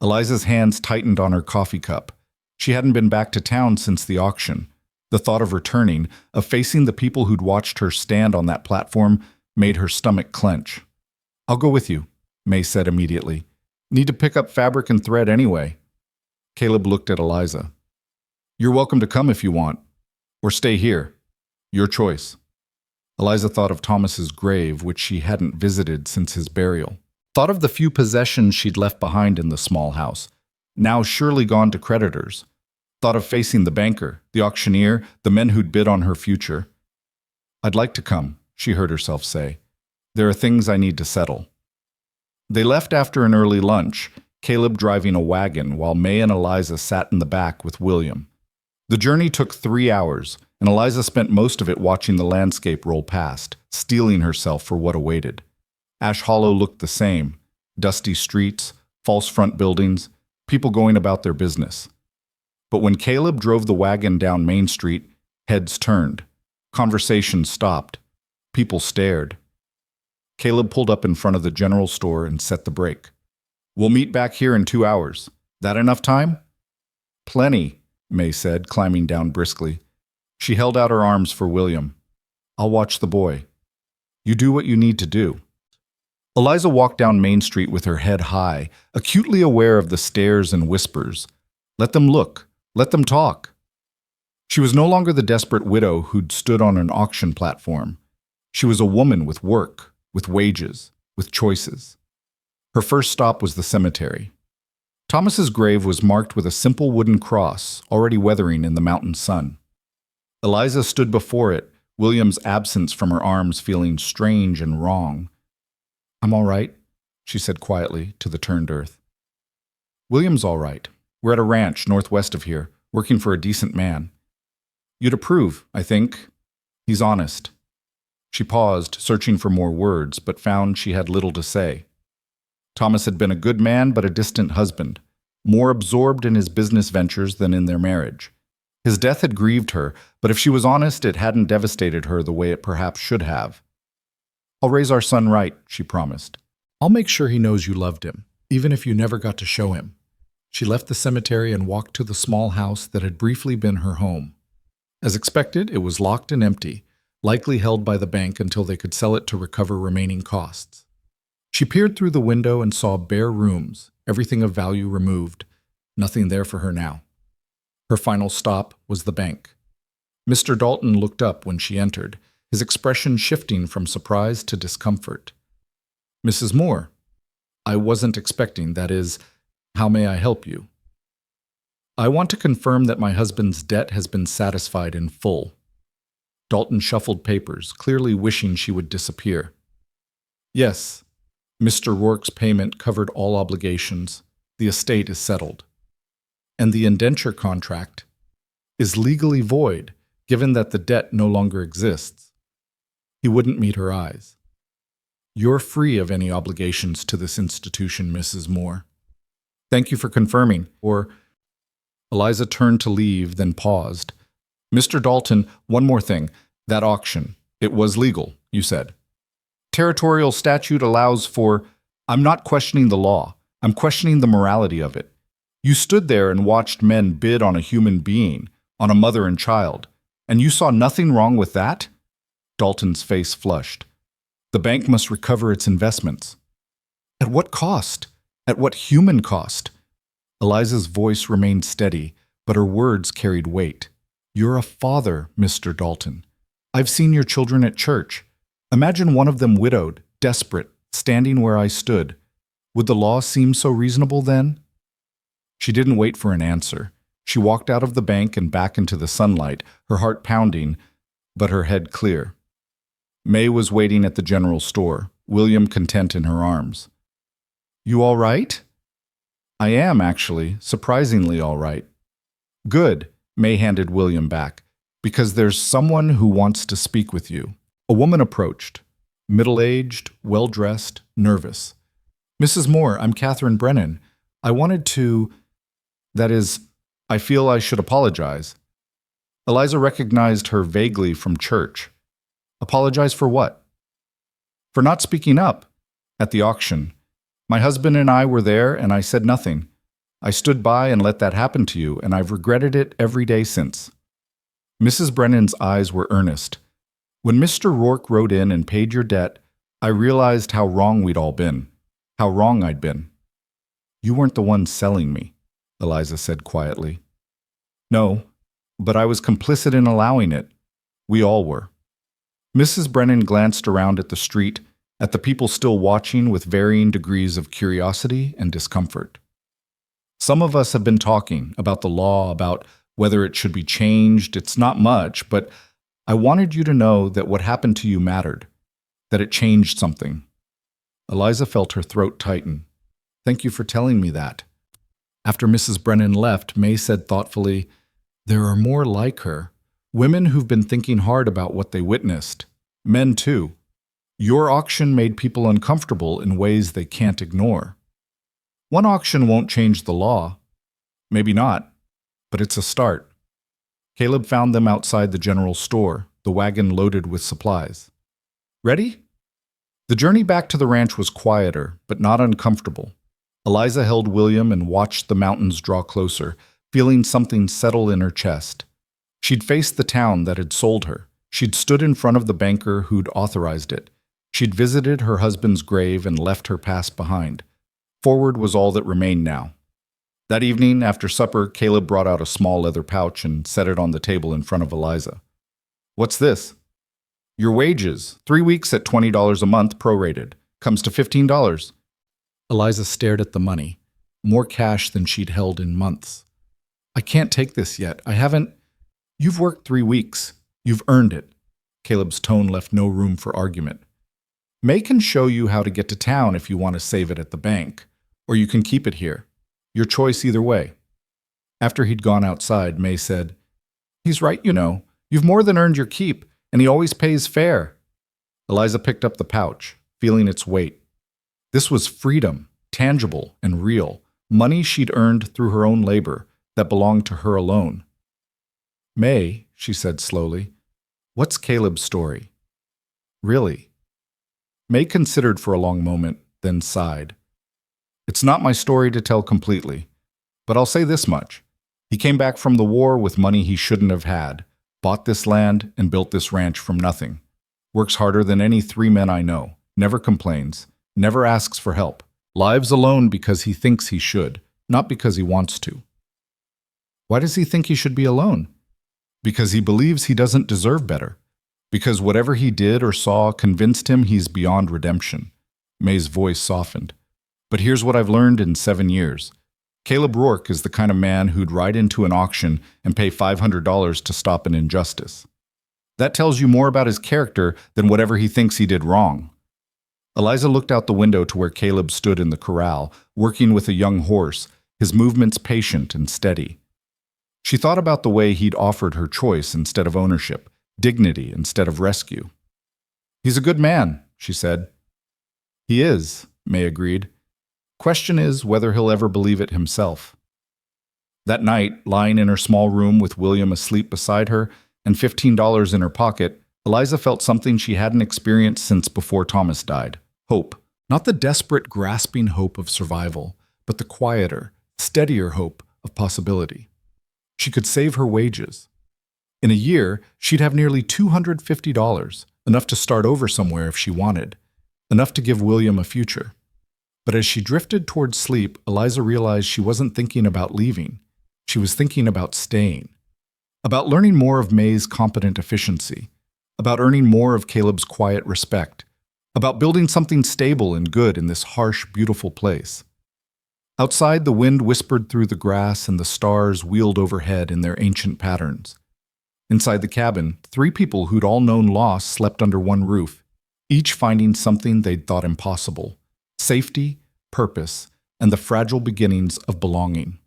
Eliza's hands tightened on her coffee cup. She hadn't been back to town since the auction. The thought of returning, of facing the people who'd watched her stand on that platform, made her stomach clench. "I'll go with you," May said immediately. "Need to pick up fabric and thread anyway." Caleb looked at Eliza. "You're welcome to come if you want, or stay here. Your choice." Eliza thought of Thomas's grave, which she hadn't visited since his burial. Thought of the few possessions she'd left behind in the small house, now surely gone to creditors. Thought of facing the banker, the auctioneer, the men who'd bid on her future. "I'd like to come," she heard herself say. "There are things I need to settle." They left after an early lunch, Caleb driving a wagon while May and Eliza sat in the back with William. The journey took 3 hours, and Eliza spent most of it watching the landscape roll past, steeling herself for what awaited. Ash Hollow looked the same: dusty streets, false front buildings, people going about their business. But when Caleb drove the wagon down Main Street, heads turned. Conversations stopped. People stared. Caleb pulled up in front of the general store and set the brake. "We'll meet back here in 2 hours. That enough time?" "Plenty," May said, climbing down briskly. She held out her arms for William. "I'll watch the boy. You do what you need to do." Eliza walked down Main Street with her head high, acutely aware of the stares and whispers. Let them look. Let them talk. She was no longer the desperate widow who'd stood on an auction platform. She was a woman with work, with wages, with choices. Her first stop was the cemetery. Thomas's grave was marked with a simple wooden cross, already weathering in the mountain sun. Eliza stood before it, William's absence from her arms feeling strange and wrong. "I'm all right," she said quietly to the turned earth. "William's all right. We're at a ranch northwest of here, working for a decent man. You'd approve, I think. He's honest." She paused, searching for more words, but found she had little to say. Thomas had been a good man but a distant husband, more absorbed in his business ventures than in their marriage. His death had grieved her, but if she was honest, it hadn't devastated her the way it perhaps should have. "I'll raise our son right," she promised. "I'll make sure he knows you loved him, even if you never got to show him." She left the cemetery and walked to the small house that had briefly been her home. As expected, it was locked and empty, likely held by the bank until they could sell it to recover remaining costs. She peered through the window and saw bare rooms, everything of value removed, nothing there for her now. Her final stop was the bank. Mr. Dalton looked up when she entered, his expression shifting from surprise to discomfort. "Mrs. Moore, I wasn't expecting, that is, how may I help you?" "I want to confirm that my husband's debt has been satisfied in full." Dalton shuffled papers, clearly wishing she would disappear. "Yes, Mr. Rourke's payment covered all obligations. The estate is settled. And the indenture contract is legally void, given that the debt no longer exists." He wouldn't meet her eyes. "You're free of any obligations to this institution, Mrs. Moore." "Thank you for confirming." Eliza turned to leave, then paused. "Mr. Dalton, one more thing. That auction, it was legal, you said. Territorial statute allows for— I'm not questioning the law. I'm questioning the morality of it. You stood there and watched men bid on a human being, on a mother and child, and you saw nothing wrong with that?" Dalton's face flushed. "The bank must recover its investments." "At what cost? At what human cost? Eliza's voice remained steady, but her words carried weight. You're a father, Mr. Dalton. I've seen your children at church. Imagine one of them widowed, desperate, standing where I stood. Would the law seem so reasonable then? She didn't wait for an answer. She walked out of the bank and back into the sunlight, her heart pounding, but her head clear. May was waiting at the general store, William content in her arms. You all right? I am, actually, surprisingly all right. Good, May handed William back, because there's someone who wants to speak with you. A woman approached, middle-aged, well-dressed, nervous. Mrs. Moore, I'm Catherine Brennan. I wanted to... That is, I feel I should apologize. Eliza recognized her vaguely from church. Apologize for what? For not speaking up. At the auction. My husband and I were there, and I said nothing. I stood by and let that happen to you, and I've regretted it every day since. Mrs. Brennan's eyes were earnest. When Mr. Rourke rode in and paid your debt, I realized how wrong we'd all been. How wrong I'd been. You weren't the one selling me, Eliza said quietly. No, but I was complicit in allowing it. We all were. Mrs. Brennan glanced around at the street, at the people still watching with varying degrees of curiosity and discomfort. Some of us have been talking about the law, about whether it should be changed. It's not much, but I wanted you to know that what happened to you mattered, that it changed something. Eliza felt her throat tighten. Thank you for telling me that. After Mrs. Brennan left, May said thoughtfully, there are more like her, women who've been thinking hard about what they witnessed. Men too. Your auction made people uncomfortable in ways they can't ignore. One auction won't change the law. Maybe not, but it's a start. Caleb found them outside the general store, the wagon loaded with supplies. Ready? The journey back to the ranch was quieter, but not uncomfortable. Eliza held William and watched the mountains draw closer, feeling something settle in her chest. She'd faced the town that had sold her. She'd stood in front of the banker who'd authorized it. She'd visited her husband's grave and left her past behind. Forward was all that remained now. That evening, after supper, Caleb brought out a small leather pouch and set it on the table in front of Eliza. What's this? Your wages, 3 weeks at $20 a month prorated. Comes to $15. Eliza stared at the money, more cash than she'd held in months. I can't take this yet. I haven't... You've worked 3 weeks. You've earned it. Caleb's tone left no room for argument. May can show you how to get to town if you want to save it at the bank, or you can keep it here. Your choice either way. After he'd gone outside, May said, He's right, you know. You've more than earned your keep, and he always pays fair. Eliza picked up the pouch, feeling its weight. This was freedom, tangible and real, money she'd earned through her own labor that belonged to her alone. May, she said slowly, what's Caleb's story? Really? May considered for a long moment, then sighed. It's not my story to tell completely, but I'll say this much. He came back from the war with money he shouldn't have had, bought this land and built this ranch from nothing. Works harder than any 3 men I know, never complains, never asks for help, lives alone because he thinks he should, not because he wants to. Why does he think he should be alone? Because he believes he doesn't deserve better. Because whatever he did or saw convinced him he's beyond redemption. May's voice softened. But here's what I've learned in 7 years. Caleb Rourke is the kind of man who'd ride into an auction and pay $500 to stop an injustice. That tells you more about his character than whatever he thinks he did wrong. Eliza looked out the window to where Caleb stood in the corral, working with a young horse, his movements patient and steady. She thought about the way he'd offered her choice instead of ownership, dignity instead of rescue. He's a good man, she said. He is, May agreed. Question is whether he'll ever believe it himself. That night, lying in her small room with William asleep beside her and $15 in her pocket, Eliza felt something she hadn't experienced since before Thomas died. Hope. Not the desperate, grasping hope of survival, but the quieter, steadier hope of possibility. She could save her wages. In a year, she'd have nearly $250, enough to start over somewhere if she wanted, enough to give William a future. But as she drifted towards sleep, Eliza realized she wasn't thinking about leaving. She was thinking about staying. About learning more of May's competent efficiency. About earning more of Caleb's quiet respect. About building something stable and good in this harsh, beautiful place. Outside, the wind whispered through the grass and the stars wheeled overhead in their ancient patterns. Inside the cabin, 3 people who'd all known loss slept under one roof, each finding something they'd thought impossible: safety, purpose, and the fragile beginnings of belonging.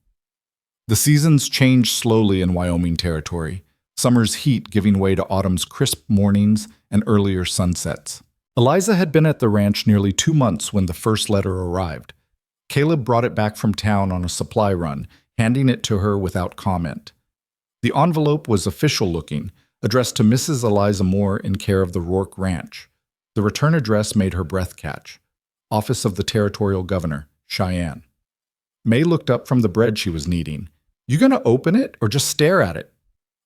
The seasons changed slowly in Wyoming territory, summer's heat giving way to autumn's crisp mornings and earlier sunsets. Eliza had been at the ranch nearly 2 months when the first letter arrived. Caleb brought it back from town on a supply run, handing it to her without comment. The envelope was official-looking, addressed to Mrs. Eliza Moore in care of the Rourke Ranch. The return address made her breath catch. Office of the Territorial Governor, Cheyenne. May looked up from the bread she was kneading. "You gonna open it or just stare at it?"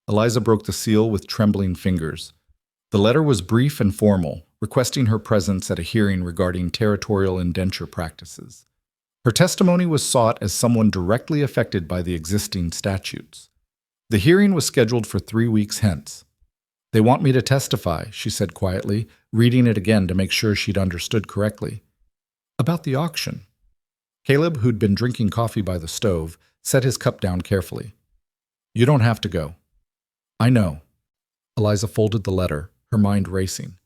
Eliza broke the seal with trembling fingers. The letter was brief and formal, requesting her presence at a hearing regarding territorial indenture practices. Her testimony was sought as someone directly affected by the existing statutes. The hearing was scheduled for 3 weeks hence. "They want me to testify," she said quietly, reading it again to make sure she'd understood correctly. "About the auction." Caleb, who'd been drinking coffee by the stove, set his cup down carefully. "You don't have to go." "I know." Eliza folded the letter, her mind racing.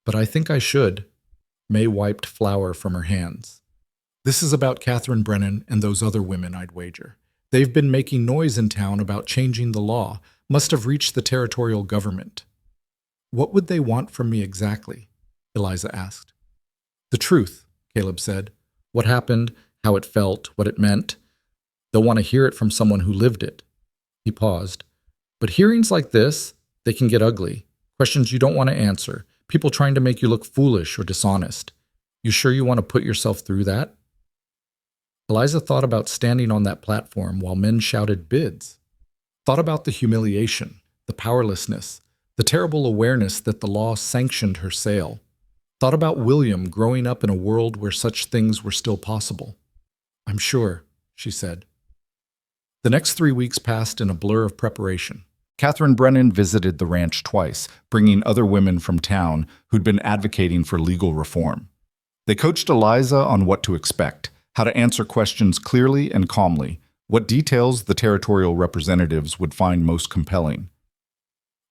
"But I think I should." May wiped flour from her hands. "This is about Catherine Brennan and those other women, I'd wager. They've been making noise in town about changing the law, must have reached the territorial government." "What would they want from me exactly?" Eliza asked. "The truth," Caleb said. "What happened, how it felt, what it meant. They'll want to hear it from someone who lived it." He paused. "But hearings like this, they can get ugly. Questions you don't want to answer. People trying to make you look foolish or dishonest. You sure you want to put yourself through that?" Eliza thought about standing on that platform while men shouted bids. Thought about the humiliation, the powerlessness, the terrible awareness that the law sanctioned her sale. Thought about William growing up in a world where such things were still possible. "I'm sure," she said. The next 3 weeks passed in a blur of preparation. Catherine Brennan visited the ranch twice, bringing other women from town who'd been advocating for legal reform. They coached Eliza on what to expect, how to answer questions clearly and calmly, what details the territorial representatives would find most compelling.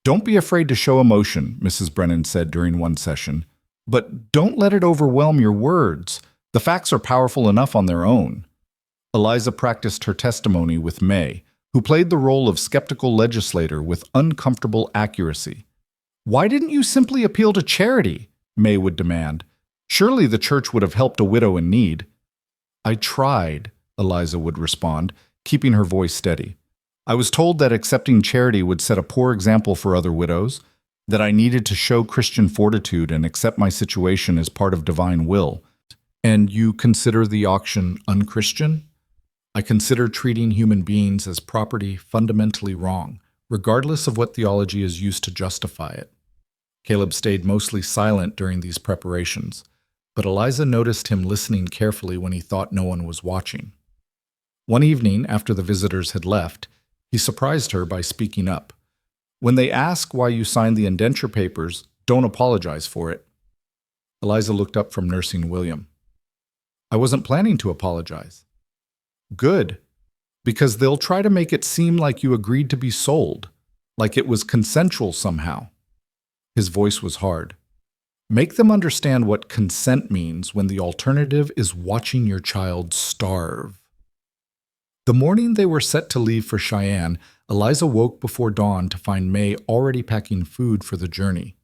"Don't be afraid to show emotion," Mrs. Brennan said during one session, "but don't let it overwhelm your words. The facts are powerful enough on their own." Eliza practiced her testimony with May, who played the role of skeptical legislator with uncomfortable accuracy. "Why didn't you simply appeal to charity?" May would demand. "Surely the church would have helped a widow in need." "I tried," Eliza would respond, keeping her voice steady. "I was told that accepting charity would set a poor example for other widows, that I needed to show Christian fortitude and accept my situation as part of divine will." "And you consider the auction unchristian?" "I consider treating human beings as property fundamentally wrong, regardless of what theology is used to justify it." Caleb stayed mostly silent during these preparations, but Eliza noticed him listening carefully when he thought no one was watching. One evening, after the visitors had left, he surprised her by speaking up. "When they ask why you signed the indenture papers, don't apologize for it." Eliza looked up from nursing William. "I wasn't planning to apologize." "Good, because they'll try to make it seem like you agreed to be sold, like it was consensual somehow." His voice was hard. "Make them understand what consent means when the alternative is watching your child starve." The morning they were set to leave for Cheyenne, Eliza woke before dawn to find May already packing food for the journey.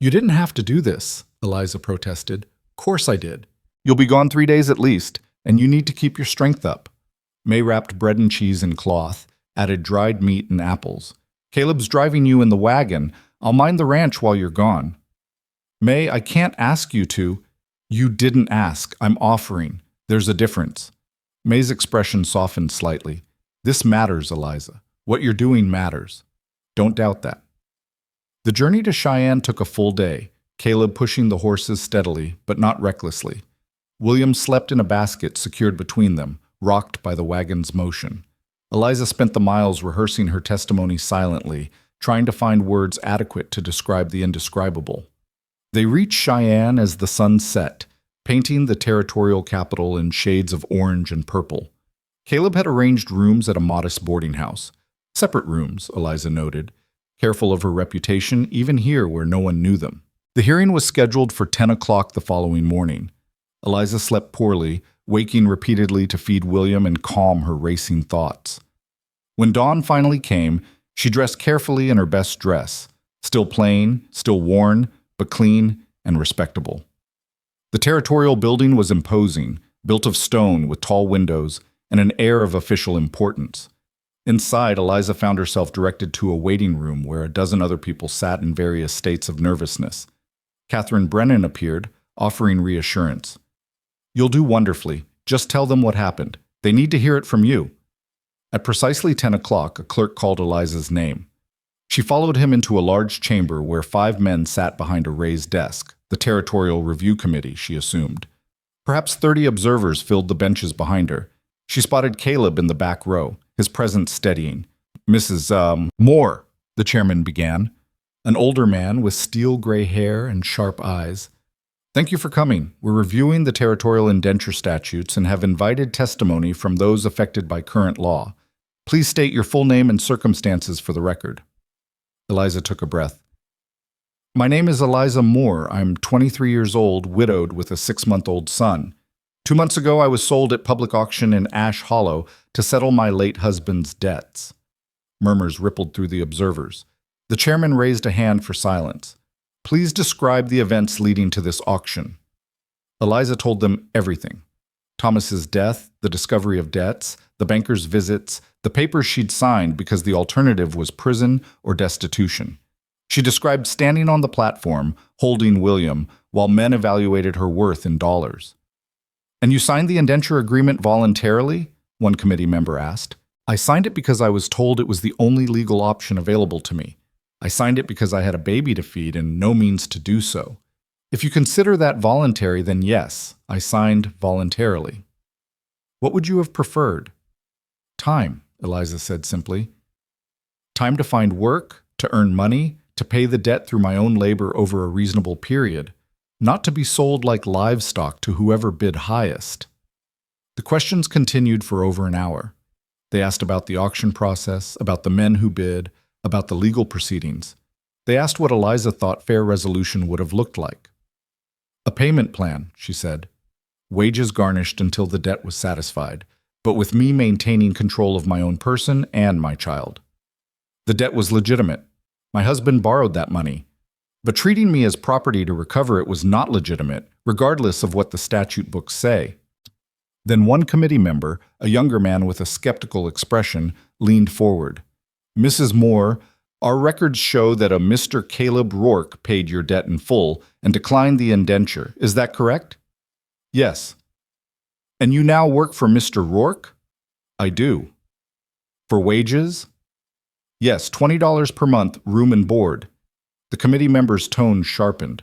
"You didn't have to do this," Eliza protested. "Course I did. You'll be gone 3 days at least, and you need to keep your strength up." May wrapped bread and cheese in cloth, added dried meat and apples. "Caleb's driving you in the wagon. I'll mind the ranch while you're gone." "May, I can't ask you to." "You didn't ask. I'm offering. There's a difference." May's expression softened slightly. "This matters, Eliza. What you're doing matters. Don't doubt that." The journey to Cheyenne took a full day, Caleb pushing the horses steadily, but not recklessly. William slept in a basket secured between them, rocked by the wagon's motion. Eliza spent the miles rehearsing her testimony silently, trying to find words adequate to describe the indescribable. They reached Cheyenne as the sun set, painting the territorial capital in shades of orange and purple. Caleb had arranged rooms at a modest boarding house. Separate rooms, Eliza noted, careful of her reputation even here where no one knew them. The hearing was scheduled for 10 o'clock the following morning. Eliza slept poorly, waking repeatedly to feed William and calm her racing thoughts. When dawn finally came, she dressed carefully in her best dress, still plain, still worn, but clean and respectable. The territorial building was imposing, built of stone with tall windows and an air of official importance. Inside, Eliza found herself directed to a waiting room where a dozen other people sat in various states of nervousness. Catherine Brennan appeared, offering reassurance. "You'll do wonderfully. Just tell them what happened. They need to hear it from you." At precisely 10 o'clock, a clerk called Eliza's name. She followed him into a large chamber where 5 men sat behind a raised desk, the Territorial Review Committee, she assumed. Perhaps 30 observers filled the benches behind her. She spotted Caleb in the back row, his presence steadying. "Mrs. Moore," the chairman began, an older man with steel gray hair and sharp eyes. "Thank you for coming. We're reviewing the territorial indenture statutes and have invited testimony from those affected by current law. Please state your full name and circumstances for the record." Eliza took a breath. "My name is Eliza Moore. I'm 23 years old, widowed with a 6-month-old son. 2 months ago, I was sold at public auction in Ash Hollow to settle my late husband's debts." Murmurs rippled through the observers. The chairman raised a hand for silence. "Please describe the events leading to this auction." Eliza told them everything. Thomas's death, the discovery of debts, the banker's visits, the papers she'd signed because the alternative was prison or destitution. She described standing on the platform, holding William, while men evaluated her worth in dollars. "And you signed the indenture agreement voluntarily?" one committee member asked. "I signed it because I was told it was the only legal option available to me. I signed it because I had a baby to feed and no means to do so. If you consider that voluntary, then yes, I signed voluntarily." "What would you have preferred?" "Time," Eliza said simply. "Time to find work, to earn money, to pay the debt through my own labor over a reasonable period, not to be sold like livestock to whoever bid highest." The questions continued for over an hour. They asked about the auction process, about the men who bid, about the legal proceedings. They asked what Eliza thought fair resolution would have looked like. "A payment plan," she said. "Wages garnished until the debt was satisfied, but with me maintaining control of my own person and my child. The debt was legitimate. My husband borrowed that money. But treating me as property to recover it was not legitimate, regardless of what the statute books say." Then one committee member, a younger man with a skeptical expression, leaned forward. "Mrs. Moore, our records show that a Mr. Caleb Rourke paid your debt in full and declined the indenture. Is that correct?" "Yes." "And you now work for Mr. Rourke?" "I do." "For wages?" "Yes, $20 per month, room and board." The committee member's tone sharpened.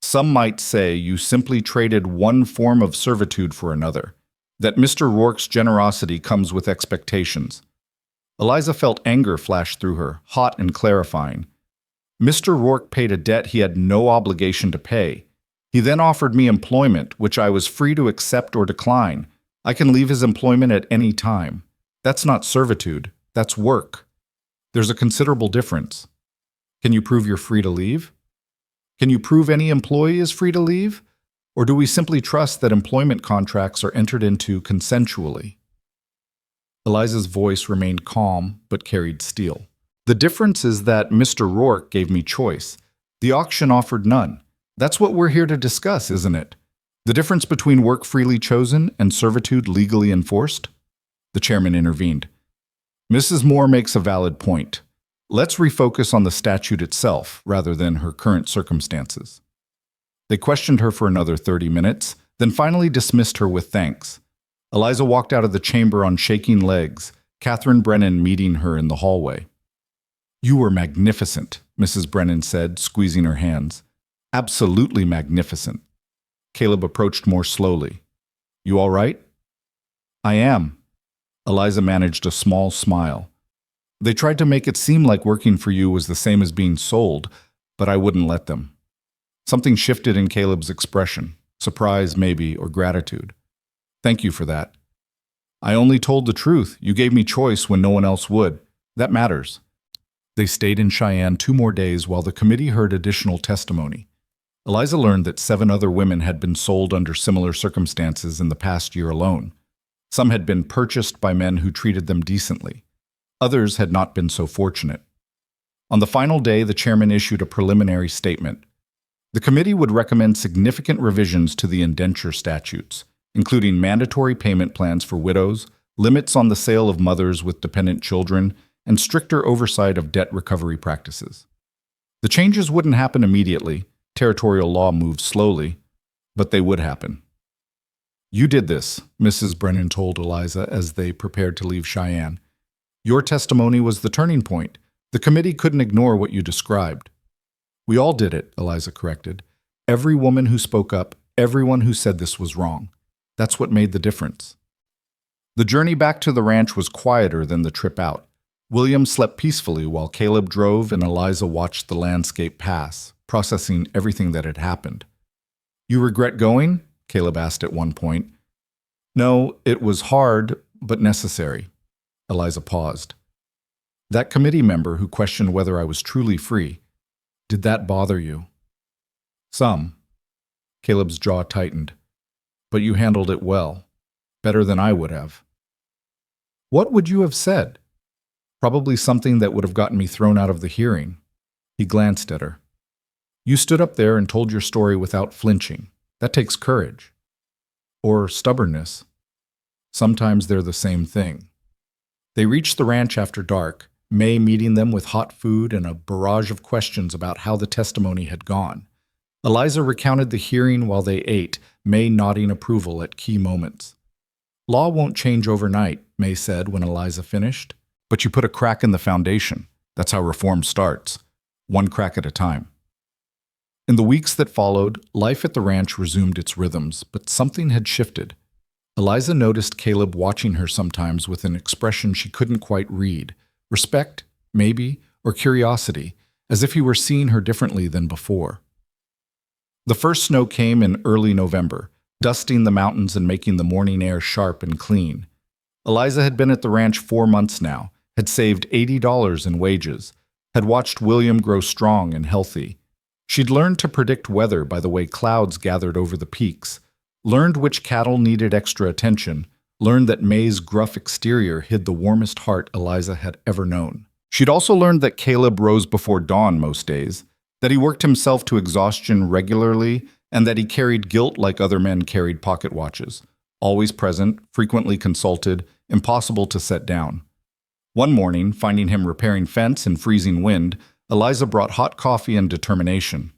"Some might say you simply traded one form of servitude for another, that Mr. Rourke's generosity comes with expectations." Eliza felt anger flash through her, hot and clarifying. "Mr. Rourke paid a debt he had no obligation to pay. He then offered me employment, which I was free to accept or decline. I can leave his employment at any time. That's not servitude, that's work. There's a considerable difference. Can you prove you're free to leave? Can you prove any employee is free to leave? Or do we simply trust that employment contracts are entered into consensually?" Eliza's voice remained calm, but carried steel. "The difference is that Mr. Rourke gave me choice. The auction offered none. That's what we're here to discuss, isn't it? The difference between work freely chosen and servitude legally enforced?" The chairman intervened. "Mrs. Moore makes a valid point. Let's refocus on the statute itself rather than her current circumstances." They questioned her for another 30 minutes, then finally dismissed her with thanks. Eliza walked out of the chamber on shaking legs, Catherine Brennan meeting her in the hallway. "You were magnificent," Mrs. Brennan said, squeezing her hands. "Absolutely magnificent." Caleb approached more slowly. You all right? I am. Eliza managed a small smile. They tried to make it seem like working for you was the same as being sold, but I wouldn't let them. Something shifted in Caleb's expression, surprise maybe, or gratitude. Thank you for that. I only told the truth. You gave me choice when no one else would. That matters. They stayed in Cheyenne 2 more days while the committee heard additional testimony. Eliza learned that 7 other women had been sold under similar circumstances in the past year alone. Some had been purchased by men who treated them decently. Others had not been so fortunate. On the final day, the chairman issued a preliminary statement. The committee would recommend significant revisions to the indenture statutes, including mandatory payment plans for widows, limits on the sale of mothers with dependent children, and stricter oversight of debt recovery practices. The changes wouldn't happen immediately. Territorial law moved slowly, but they would happen. You did this, Mrs. Brennan told Eliza as they prepared to leave Cheyenne. Your testimony was the turning point. The committee couldn't ignore what you described. We all did it, Eliza corrected. Every woman who spoke up, everyone who said this was wrong. That's what made the difference. The journey back to the ranch was quieter than the trip out. William slept peacefully while Caleb drove and Eliza watched the landscape pass, processing everything that had happened. You regret going? Caleb asked at one point. No, it was hard, but necessary. Eliza paused. That committee member who questioned whether I was truly free, did that bother you? Some. Caleb's jaw tightened. But you handled it well, better than I would have. What would you have said? Probably something that would have gotten me thrown out of the hearing. He glanced at her. You stood up there and told your story without flinching. That takes courage. Or stubbornness. Sometimes they're the same thing. They reached the ranch after dark, May meeting them with hot food and a barrage of questions about how the testimony had gone. Eliza recounted the hearing while they ate, May nodding approval at key moments. Law won't change overnight, May said when Eliza finished. But you put a crack in the foundation. That's how reform starts. One crack at a time. In the weeks that followed, life at the ranch resumed its rhythms, but something had shifted. Eliza noticed Caleb watching her sometimes with an expression she couldn't quite read. Respect, maybe, or curiosity, as if he were seeing her differently than before. The first snow came in early November, dusting the mountains and making the morning air sharp and clean. Eliza had been at the ranch 4 months now, had saved $80 in wages, had watched William grow strong and healthy. She'd learned to predict weather by the way clouds gathered over the peaks, learned which cattle needed extra attention, learned that May's gruff exterior hid the warmest heart Eliza had ever known. She'd also learned that Caleb rose before dawn most days, that he worked himself to exhaustion regularly, and that he carried guilt like other men carried pocket watches, always present, frequently consulted, impossible to set down. One morning, finding him repairing fence in freezing wind, Eliza brought hot coffee and determination.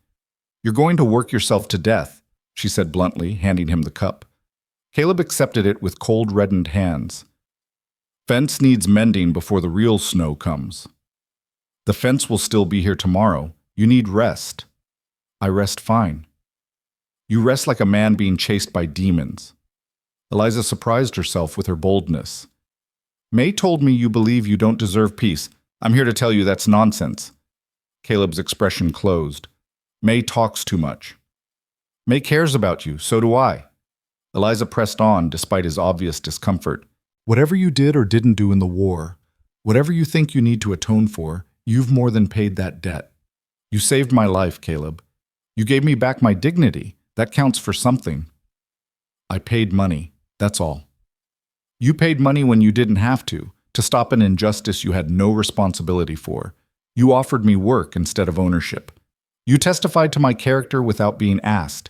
You're going to work yourself to death, she said bluntly, handing him the cup. Caleb accepted it with cold, reddened hands. Fence needs mending before the real snow comes. The fence will still be here tomorrow. You need rest. I rest fine. You rest like a man being chased by demons. Eliza surprised herself with her boldness. May told me you believe you don't deserve peace. I'm here to tell you that's nonsense. Caleb's expression closed. May talks too much. May cares about you, so do I. Eliza pressed on despite his obvious discomfort. Whatever you did or didn't do in the war, whatever you think you need to atone for, you've more than paid that debt. You saved my life, Caleb. You gave me back my dignity. That counts for something. I paid money, that's all. You paid money when you didn't have to stop an injustice you had no responsibility for. You offered me work instead of ownership. You testified to my character without being asked.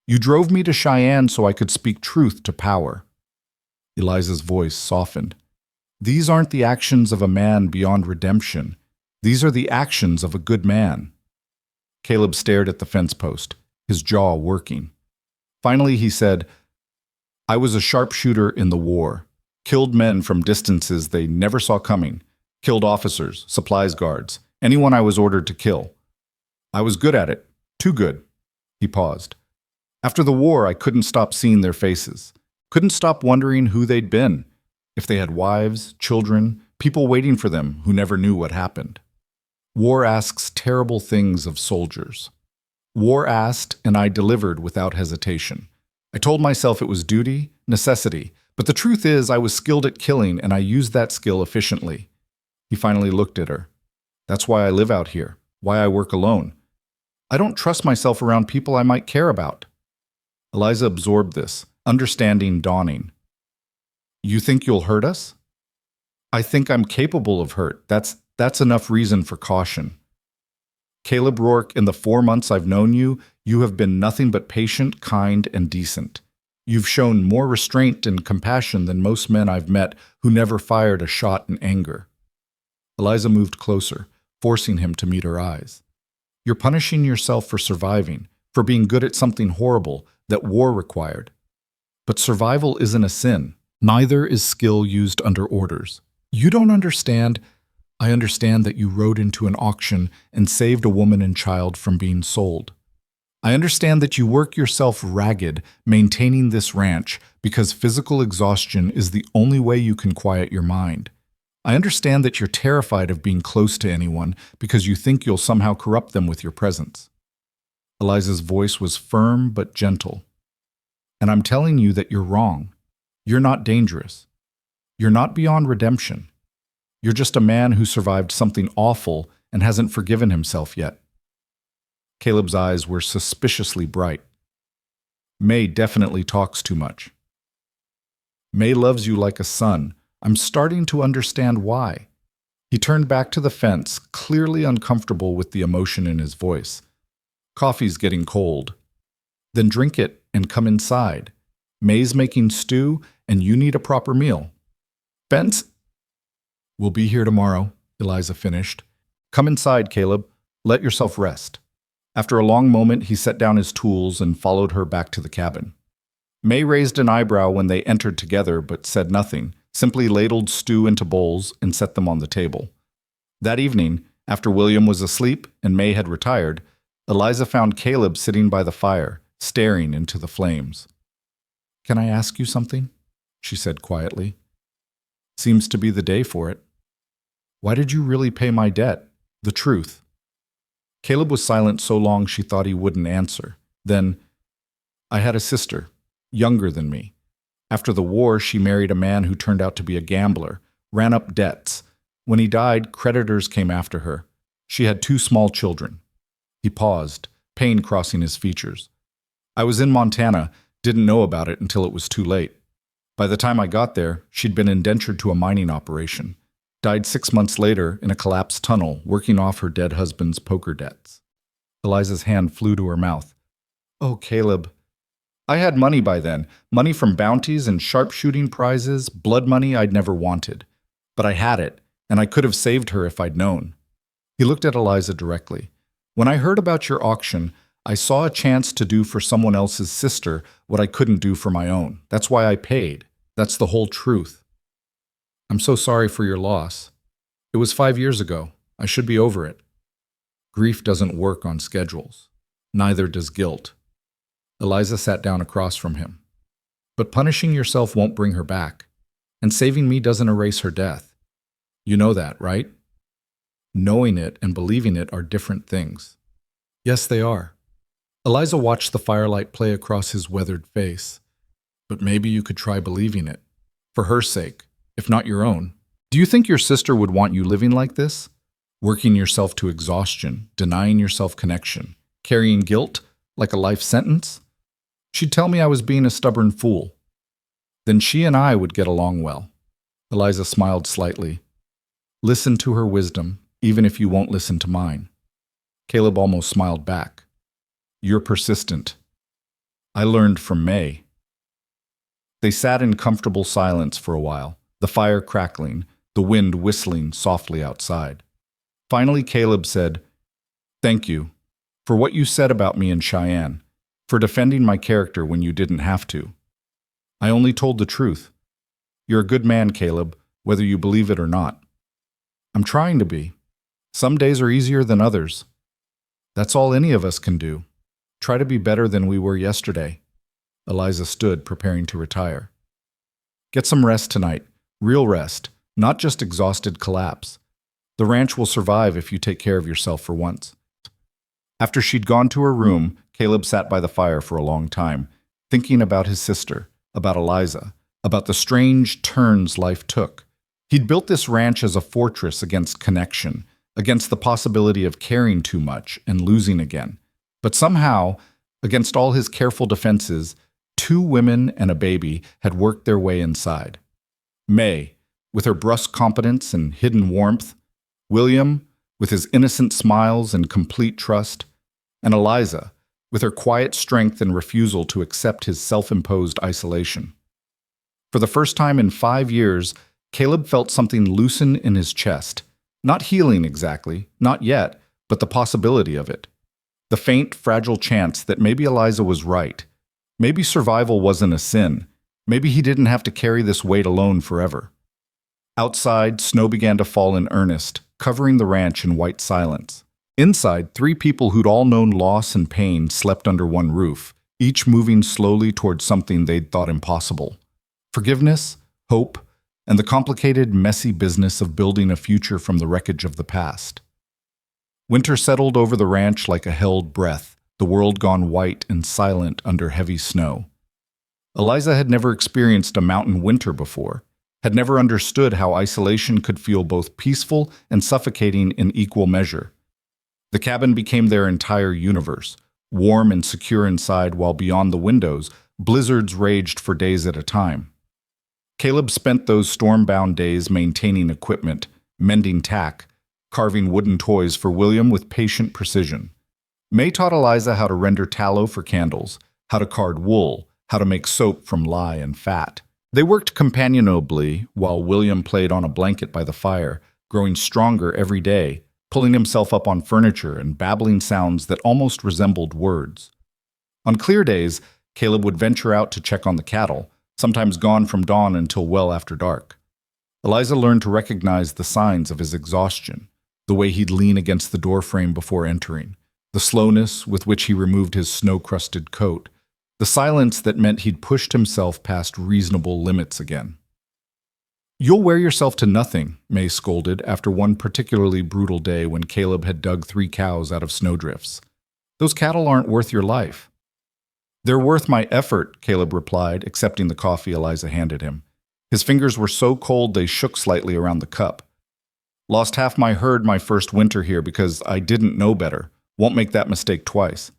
You drove me to Cheyenne so I could speak truth to power. Eliza's voice softened. These aren't the actions of a man beyond redemption. These are the actions of a good man. Caleb stared at the fence post, his jaw working. Finally, he said, I was a sharpshooter in the war, killed men from distances they never saw coming, killed officers, supplies guards, anyone I was ordered to kill. I was good at it, too good. He paused. After the war, I couldn't stop seeing their faces. Couldn't stop wondering who they'd been, if they had wives, children, people waiting for them who never knew what happened. War asks terrible things of soldiers. War asked, and I delivered without hesitation. I told myself it was duty, necessity, but the truth is I was skilled at killing and I used that skill efficiently. He finally looked at her. That's why I live out here, why I work alone. I don't trust myself around people I might care about. Eliza absorbed this, understanding dawning. You think you'll hurt us? I think I'm capable of hurt. That's enough reason for caution. Caleb Rourke, in the 4 months I've known you, you have been nothing but patient, kind, and decent. You've shown more restraint and compassion than most men I've met who never fired a shot in anger. Eliza moved closer, forcing him to meet her eyes. You're punishing yourself for surviving, for being good at something horrible that war required. But survival isn't a sin. Neither is skill used under orders. You don't understand. I understand that you rode into an auction and saved a woman and child from being sold. I understand that you work yourself ragged maintaining this ranch because physical exhaustion is the only way you can quiet your mind. I understand that you're terrified of being close to anyone because you think you'll somehow corrupt them with your presence. Eliza's voice was firm but gentle. And I'm telling you that you're wrong. You're not dangerous. You're not beyond redemption. You're just a man who survived something awful and hasn't forgiven himself yet. Caleb's eyes were suspiciously bright. May definitely talks too much. May loves you like a son. I'm starting to understand why. He turned back to the fence, clearly uncomfortable with the emotion in his voice. Coffee's getting cold. Then drink it and come inside. May's making stew and you need a proper meal. Fence? We'll be here tomorrow, Eliza finished. Come inside, Caleb. Let yourself rest. After a long moment, he set down his tools and followed her back to the cabin. May raised an eyebrow when they entered together, but said nothing, simply ladled stew into bowls and set them on the table. That evening, after William was asleep and May had retired, Eliza found Caleb sitting by the fire, staring into the flames. Can I ask you something? She said quietly. Seems to be the day for it. Why did you really pay my debt? The truth. Caleb was silent so long she thought he wouldn't answer. Then, I had a sister, younger than me. After the war, she married a man who turned out to be a gambler, ran up debts. When he died, creditors came after her. She had 2 small children. He paused, pain crossing his features. I was in Montana, didn't know about it until it was too late. By the time I got there, she'd been indentured to a mining operation. Died 6 months later in a collapsed tunnel, working off her dead husband's poker debts. Eliza's hand flew to her mouth. Oh, Caleb. I had money by then, money from bounties and sharpshooting prizes, blood money I'd never wanted. But I had it, and I could have saved her if I'd known. He looked at Eliza directly. When I heard about your auction, I saw a chance to do for someone else's sister what I couldn't do for my own. That's why I paid. That's the whole truth. I'm so sorry for your loss. It was 5 years ago. I should be over it. Grief doesn't work on schedules. Neither does guilt. Eliza sat down across from him. But punishing yourself won't bring her back. And saving me doesn't erase her death. You know that, right? Knowing it and believing it are different things. Yes, they are. Eliza watched the firelight play across his weathered face. But maybe you could try believing it. For her sake, if not your own. Do you think your sister would want you living like this? Working yourself to exhaustion, denying yourself connection, carrying guilt like a life sentence? She'd tell me I was being a stubborn fool. Then she and I would get along well. Eliza smiled slightly. Listen to her wisdom, even if you won't listen to mine. Caleb almost smiled back. You're persistent. I learned from May. They sat in comfortable silence for a while, the fire crackling, the wind whistling softly outside. Finally, Caleb said, Thank you for what you said about me in Cheyenne, for defending my character when you didn't have to. I only told the truth. You're a good man, Caleb, whether you believe it or not. I'm trying to be. Some days are easier than others. That's all any of us can do. Try to be better than we were yesterday. Eliza stood, preparing to retire. Get some rest tonight. Real rest, not just exhausted collapse. The ranch will survive if you take care of yourself for once. After she'd gone to her room, Caleb sat by the fire for a long time, thinking about his sister, about Eliza, about the strange turns life took. He'd built this ranch as a fortress against connection, against the possibility of caring too much and losing again. But somehow, against all his careful defenses, 2 women and a baby had worked their way inside. May, with her brusque competence and hidden warmth, William, with his innocent smiles and complete trust, and Eliza, with her quiet strength and refusal to accept his self-imposed isolation. For the first time in 5 years, Caleb felt something loosen in his chest. Not healing exactly, not yet, but the possibility of it. The faint, fragile chance that maybe Eliza was right. Maybe survival wasn't a sin. Maybe he didn't have to carry this weight alone forever. Outside, snow began to fall in earnest, covering the ranch in white silence. Inside, 3 people who'd all known loss and pain slept under one roof, each moving slowly towards something they'd thought impossible. Forgiveness, hope, and the complicated, messy business of building a future from the wreckage of the past. Winter settled over the ranch like a held breath, the world gone white and silent under heavy snow. Eliza had never experienced a mountain winter before, had never understood how isolation could feel both peaceful and suffocating in equal measure. The cabin became their entire universe, warm and secure inside while beyond the windows, blizzards raged for days at a time. Caleb spent those storm-bound days maintaining equipment, mending tack, carving wooden toys for William with patient precision. May taught Eliza how to render tallow for candles, how to card wool, how to make soap from lye and fat. They worked companionably while William played on a blanket by the fire, growing stronger every day, pulling himself up on furniture and babbling sounds that almost resembled words. On clear days, Caleb would venture out to check on the cattle, sometimes gone from dawn until well after dark. Eliza learned to recognize the signs of his exhaustion, the way he'd lean against the doorframe before entering, the slowness with which he removed his snow-crusted coat, the silence that meant he'd pushed himself past reasonable limits again. "You'll wear yourself to nothing," May scolded after one particularly brutal day when Caleb had dug 3 cows out of snowdrifts. "Those cattle aren't worth your life." "They're worth my effort," Caleb replied, accepting the coffee Eliza handed him. His fingers were so cold they shook slightly around the cup. "Lost half my herd my first winter here because I didn't know better. Won't make that mistake twice."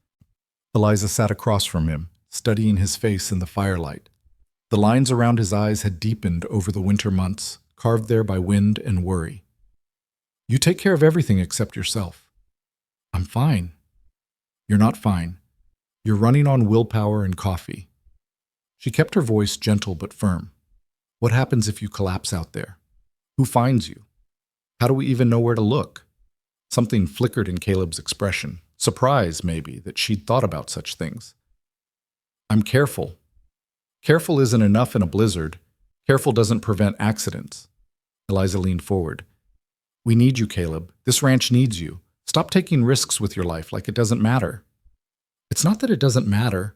Eliza sat across from him, studying his face in the firelight. The lines around his eyes had deepened over the winter months, carved there by wind and worry. "You take care of everything except yourself." "I'm fine." "You're not fine. You're running on willpower and coffee." She kept her voice gentle but firm. "What happens if you collapse out there? Who finds you? How do we even know where to look?" Something flickered in Caleb's expression, surprise maybe that she'd thought about such things. "I'm careful." "Careful isn't enough in a blizzard. Careful doesn't prevent accidents." Eliza leaned forward. "We need you, Caleb. This ranch needs you. Stop taking risks with your life like it doesn't matter." "It's not that it doesn't matter.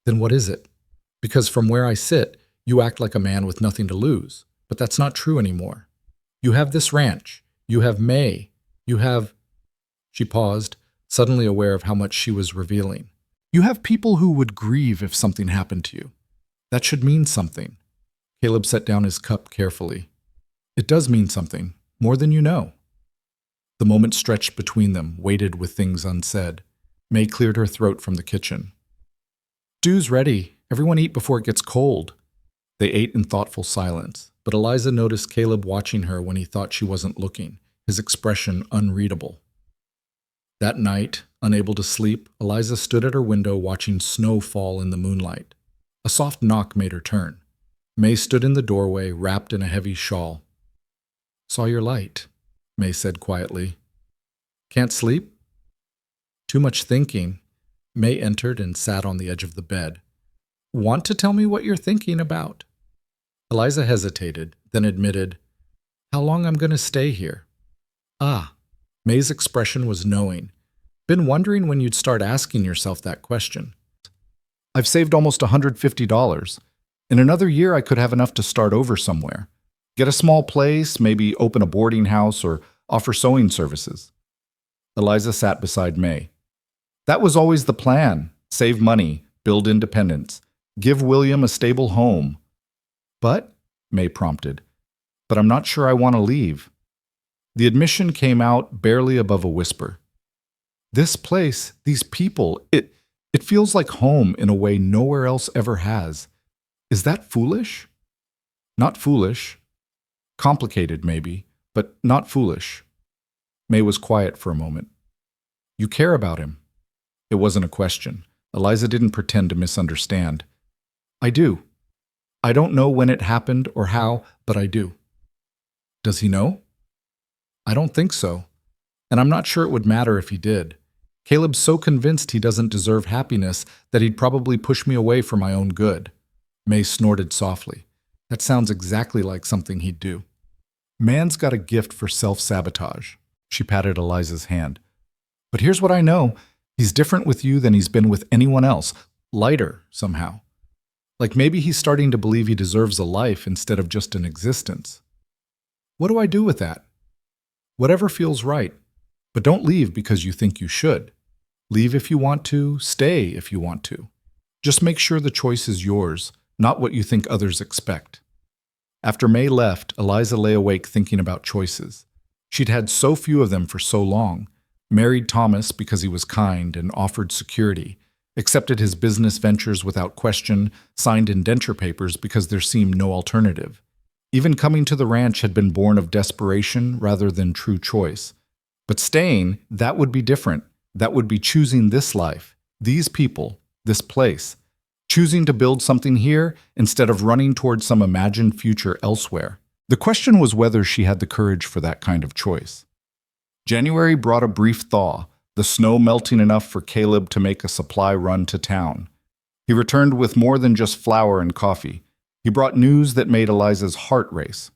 Then what is it? Because from where I sit, you act like a man with nothing to lose. But that's not true anymore. You have this ranch. You have May. You have—" She paused, suddenly aware of how much she was revealing. "You have people who would grieve if something happened to you. That should mean something." Caleb set down his cup carefully. "It does mean something, more than you know." The moment stretched between them, weighted with things unsaid. May cleared her throat from the kitchen. "Stew's ready. Everyone eat before it gets cold." They ate in thoughtful silence, but Eliza noticed Caleb watching her when he thought she wasn't looking, his expression unreadable. That night, unable to sleep, Eliza stood at her window watching snow fall in the moonlight. A soft knock made her turn. May stood in the doorway, wrapped in a heavy shawl. "Saw your light," May said quietly. "Can't sleep?" "Too much thinking." May entered and sat on the edge of the bed. "Want to tell me what you're thinking about?" Eliza hesitated, then admitted, "How long I'm going to stay here." "Ah." May's expression was knowing. "Been wondering when you'd start asking yourself that question." "I've saved almost $150. In another year, I could have enough to start over somewhere. Get a small place, maybe open a boarding house or offer sewing services. Eliza sat beside May. That was always the plan. Save money, build independence, give William a stable home. But, May prompted, but I'm not sure I want to leave. The admission came out barely above a whisper. This place, these people, it feels like home in a way nowhere else ever has. Is that foolish? Not foolish. Complicated, maybe, but not foolish. May was quiet for a moment. You care about him. It wasn't a question. Eliza didn't pretend to misunderstand. I do. I don't know when it happened or how, but I do. Does he know? I don't think so. And I'm not sure it would matter if he did. Caleb's so convinced he doesn't deserve happiness that he'd probably push me away for my own good. May snorted softly. That sounds exactly like something he'd do. Man's got a gift for self-sabotage. She patted Eliza's hand. But here's what I know. He's different with you than he's been with anyone else. Lighter, somehow. Like maybe he's starting to believe he deserves a life instead of just an existence. What do I do with that? Whatever feels right. But don't leave because you think you should. Leave if you want to, stay if you want to. Just make sure the choice is yours, not what you think others expect. After May left, Eliza lay awake thinking about choices. She'd had so few of them for so long. Married Thomas because he was kind and offered security, accepted his business ventures without question, signed indenture papers because there seemed no alternative. Even coming to the ranch had been born of desperation rather than true choice. But staying, that would be different. That would be choosing this life, these people, this place. Choosing to build something here instead of running towards some imagined future elsewhere. The question was whether she had the courage for that kind of choice. January brought a brief thaw, the snow melting enough for Caleb to make a supply run to town. He returned with more than just flour and coffee. He brought news that made Eliza's heart race.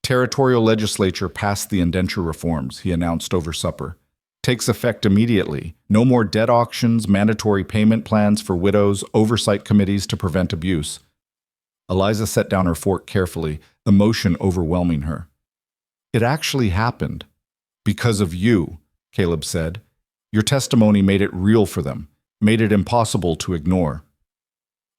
Territorial legislature passed the indenture reforms, he announced over supper. Takes effect immediately. No more debt auctions, mandatory payment plans for widows, oversight committees to prevent abuse. Eliza set down her fork carefully, emotion overwhelming her. It actually happened. Because of you, Caleb said. Your testimony made it real for them, made it impossible to ignore.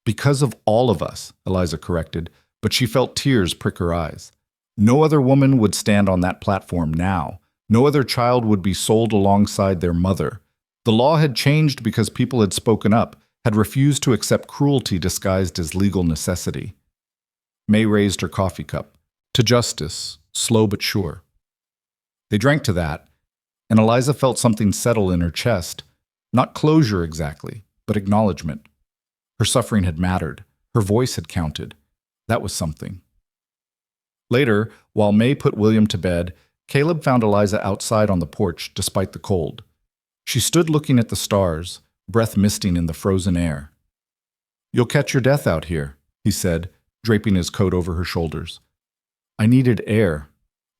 Because of all of us, Eliza corrected, but she felt tears prick her eyes. No other woman would stand on that platform now. No other child would be sold alongside their mother. The law had changed because people had spoken up, had refused to accept cruelty disguised as legal necessity. May raised her coffee cup. To justice, slow but sure. They drank to that, and Eliza felt something settle in her chest. Not closure exactly, but acknowledgement. Her suffering had mattered. Her voice had counted. That was something. Later, while May put William to bed, Caleb found Eliza outside on the porch despite the cold. She stood looking at the stars, breath misting in the frozen air. You'll catch your death out here, he said, draping his coat over her shoulders. I needed air,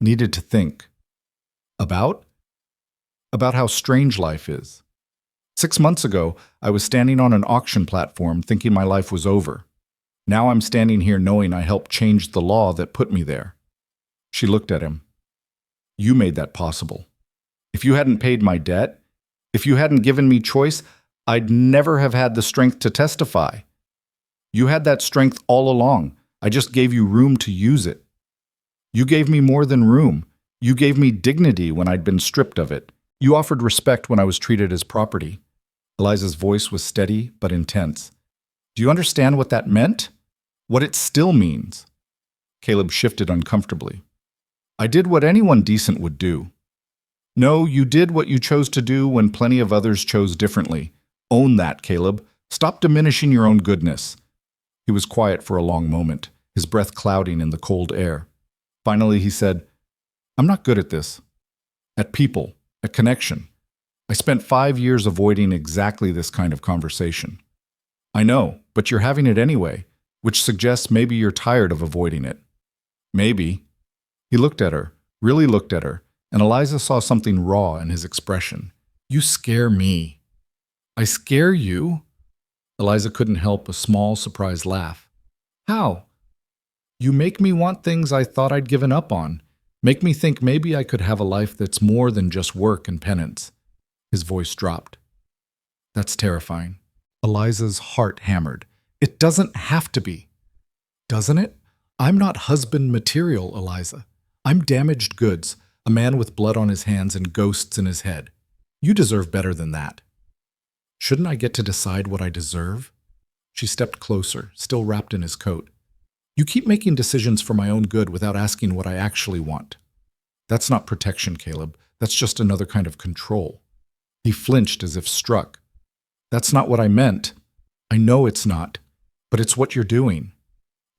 needed to think. About? About how strange life is. 6 months ago, I was standing on an auction platform thinking my life was over. Now I'm standing here knowing I helped change the law that put me there. She looked at him. You made that possible. If you hadn't paid my debt, if you hadn't given me choice, I'd never have had the strength to testify. You had that strength all along. I just gave you room to use it. You gave me more than room. You gave me dignity when I'd been stripped of it. You offered respect when I was treated as property. Eliza's voice was steady but intense. Do you understand what that meant? What it still means? Caleb shifted uncomfortably. I did what anyone decent would do. No, you did what you chose to do when plenty of others chose differently. Own that, Caleb. Stop diminishing your own goodness. He was quiet for a long moment, his breath clouding in the cold air. Finally, he said, I'm not good at this. At people, at connection. I spent 5 years avoiding exactly this kind of conversation. I know, but you're having it anyway, which suggests maybe you're tired of avoiding it. Maybe. He looked at her, really looked at her, and Eliza saw something raw in his expression. You scare me. I scare you? Eliza couldn't help a small, surprised laugh. How? You make me want things I thought I'd given up on. Make me think maybe I could have a life that's more than just work and penance. His voice dropped. That's terrifying. Eliza's heart hammered. It doesn't have to be. Doesn't it? I'm not husband material, Eliza. I'm damaged goods, a man with blood on his hands and ghosts in his head. You deserve better than that. Shouldn't I get to decide what I deserve? She stepped closer, still wrapped in his coat. You keep making decisions for my own good without asking what I actually want. That's not protection, Caleb. That's just another kind of control. He flinched as if struck. That's not what I meant. I know it's not, but it's what you're doing.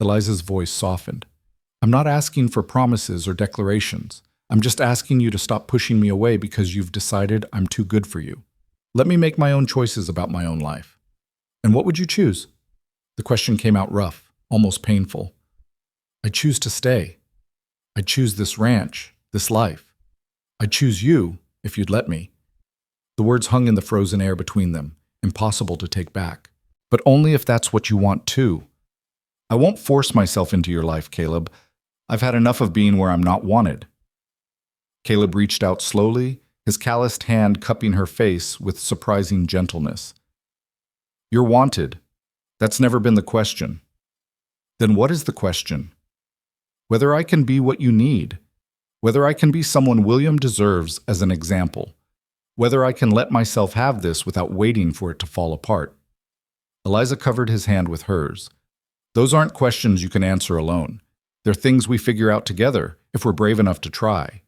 Eliza's voice softened. I'm not asking for promises or declarations. I'm just asking you to stop pushing me away because you've decided I'm too good for you. Let me make my own choices about my own life. And what would you choose? The question came out rough, almost painful. I choose to stay. I choose this ranch, this life. I choose you, if you'd let me. The words hung in the frozen air between them, impossible to take back. But only if that's what you want too. I won't force myself into your life, Caleb. I've had enough of being where I'm not wanted. Caleb reached out slowly, his calloused hand cupping her face with surprising gentleness. You're wanted. That's never been the question. Then what is the question? Whether I can be what you need. Whether I can be someone William deserves as an example. Whether I can let myself have this without waiting for it to fall apart. Eliza covered his hand with hers. Those aren't questions you can answer alone. They're things we figure out together, if we're brave enough to try.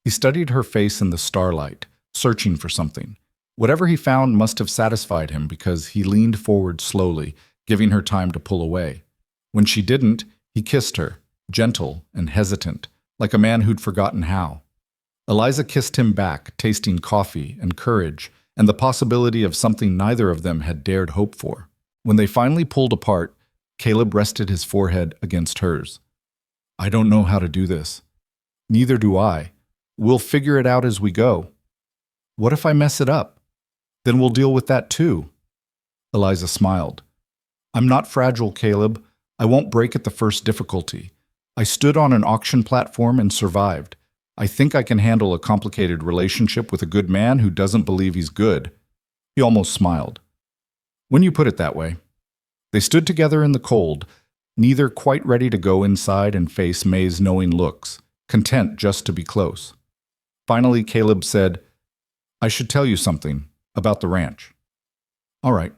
He studied her face in the starlight, searching for something. Whatever he found must have satisfied him because he leaned forward slowly, giving her time to pull away. When she didn't, he kissed her, gentle and hesitant, like a man who'd forgotten how. Eliza kissed him back, tasting coffee and courage, and the possibility of something neither of them had dared hope for. When they finally pulled apart, Caleb rested his forehead against hers. I don't know how to do this. Neither do I. We'll figure it out as we go. What if I mess it up? Then we'll deal with that too. Eliza smiled. I'm not fragile, Caleb. I won't break at the first difficulty. I stood on an auction platform and survived. I think I can handle a complicated relationship with a good man who doesn't believe he's good. He almost smiled. When you put it that way. They stood together in the cold, neither quite ready to go inside and face May's knowing looks, content just to be close. Finally, Caleb said, I should tell you something about the ranch. All right.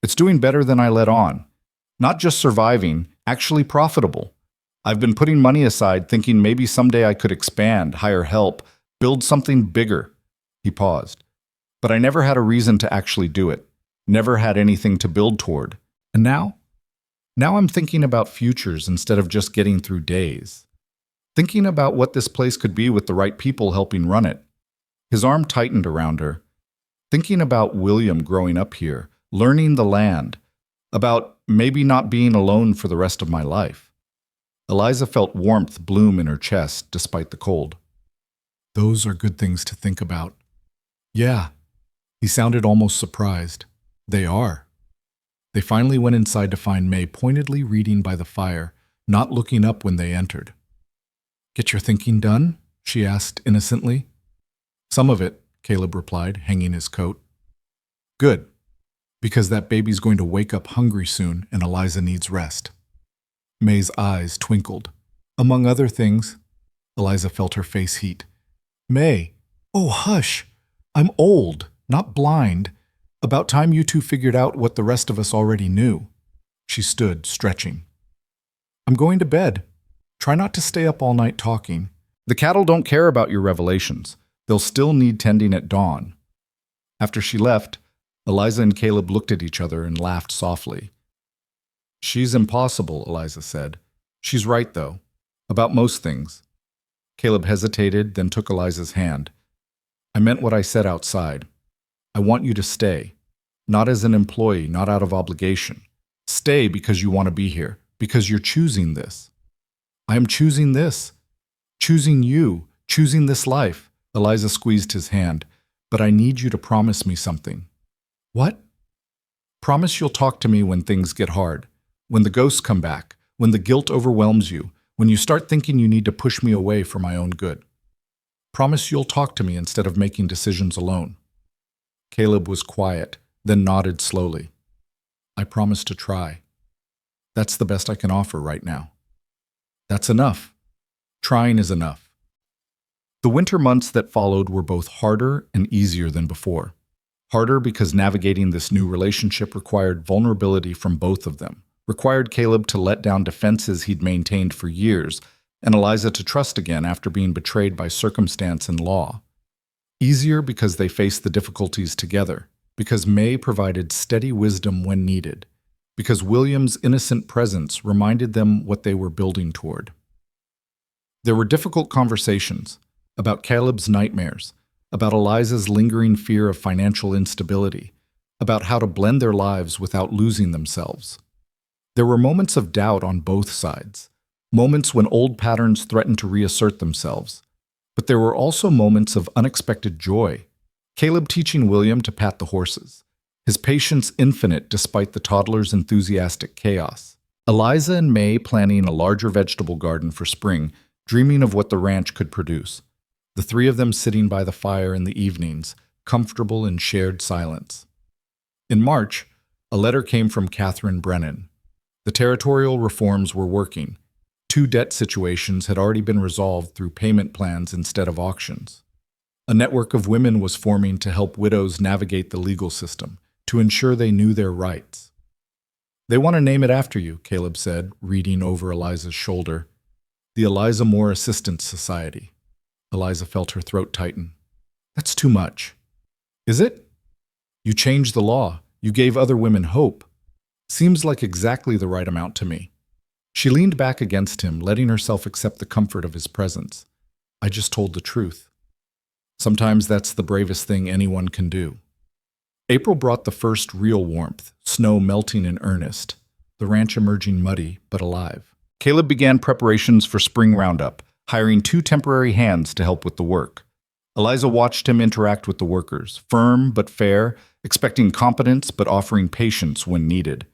It's doing better than I let on. Not just surviving, actually profitable. I've been putting money aside thinking maybe someday I could expand, hire help, build something bigger. He paused. But I never had a reason to actually do it. Never had anything to build toward. And now? Now I'm thinking about futures instead of just getting through days. Thinking about what this place could be with the right people helping run it. His arm tightened around her. Thinking about William growing up here, learning the land, about maybe not being alone for the rest of my life. Eliza felt warmth bloom in her chest despite the cold. Those are good things to think about. Yeah. He sounded almost surprised. They are. They finally went inside to find May pointedly reading by the fire, not looking up when they entered. Get your thinking done? She asked innocently. Some of it, Caleb replied, hanging his coat. Good, because that baby's going to wake up hungry soon and Eliza needs rest. May's eyes twinkled. Among other things, Eliza felt her face heat. May, oh hush, I'm old, not blind. About time you two figured out what the rest of us already knew. She stood, stretching. I'm going to bed. Try not to stay up all night talking. The cattle don't care about your revelations. They'll still need tending at dawn. After she left, Eliza and Caleb looked at each other and laughed softly. She's impossible, Eliza said. She's right, though, about most things. Caleb hesitated, then took Eliza's hand. I meant what I said outside. I want you to stay. Not as an employee, not out of obligation. Stay because you want to be here, because you're choosing this. I am choosing this. Choosing you, choosing this life. Eliza squeezed his hand. But I need you to promise me something. What? Promise you'll talk to me when things get hard. When the ghosts come back, when the guilt overwhelms you, when you start thinking you need to push me away for my own good. Promise you'll talk to me instead of making decisions alone." Caleb was quiet, then nodded slowly. "I promise to try. That's the best I can offer right now." "That's enough. Trying is enough." The winter months that followed were both harder and easier than before. Harder because navigating this new relationship required vulnerability from both of them, required Caleb to let down defenses he'd maintained for years, and Eliza to trust again after being betrayed by circumstance and law. Easier because they faced the difficulties together, because May provided steady wisdom when needed, because William's innocent presence reminded them what they were building toward. There were difficult conversations about Caleb's nightmares, about Eliza's lingering fear of financial instability, about how to blend their lives without losing themselves. There were moments of doubt on both sides, moments when old patterns threatened to reassert themselves. But there were also moments of unexpected joy. Caleb teaching William to pat the horses, his patience infinite despite the toddler's enthusiastic chaos. Eliza and May planning a larger vegetable garden for spring, dreaming of what the ranch could produce. The three of them sitting by the fire in the evenings, comfortable in shared silence. In March, a letter came from Catherine Brennan. The territorial reforms were working. 2 debt situations had already been resolved through payment plans instead of auctions. A network of women was forming to help widows navigate the legal system, to ensure they knew their rights. "They want to name it after you," Caleb said, reading over Eliza's shoulder. "The Eliza Moore Assistance Society." Eliza felt her throat tighten. "That's too much." "Is it? You changed the law. You gave other women hope. Seems like exactly the right amount to me." She leaned back against him, letting herself accept the comfort of his presence. "I just told the truth. Sometimes that's the bravest thing anyone can do." April brought the first real warmth, snow melting in earnest, the ranch emerging muddy but alive. Caleb began preparations for spring roundup, hiring 2 temporary hands to help with the work. Eliza watched him interact with the workers, firm but fair, expecting competence but offering patience when needed.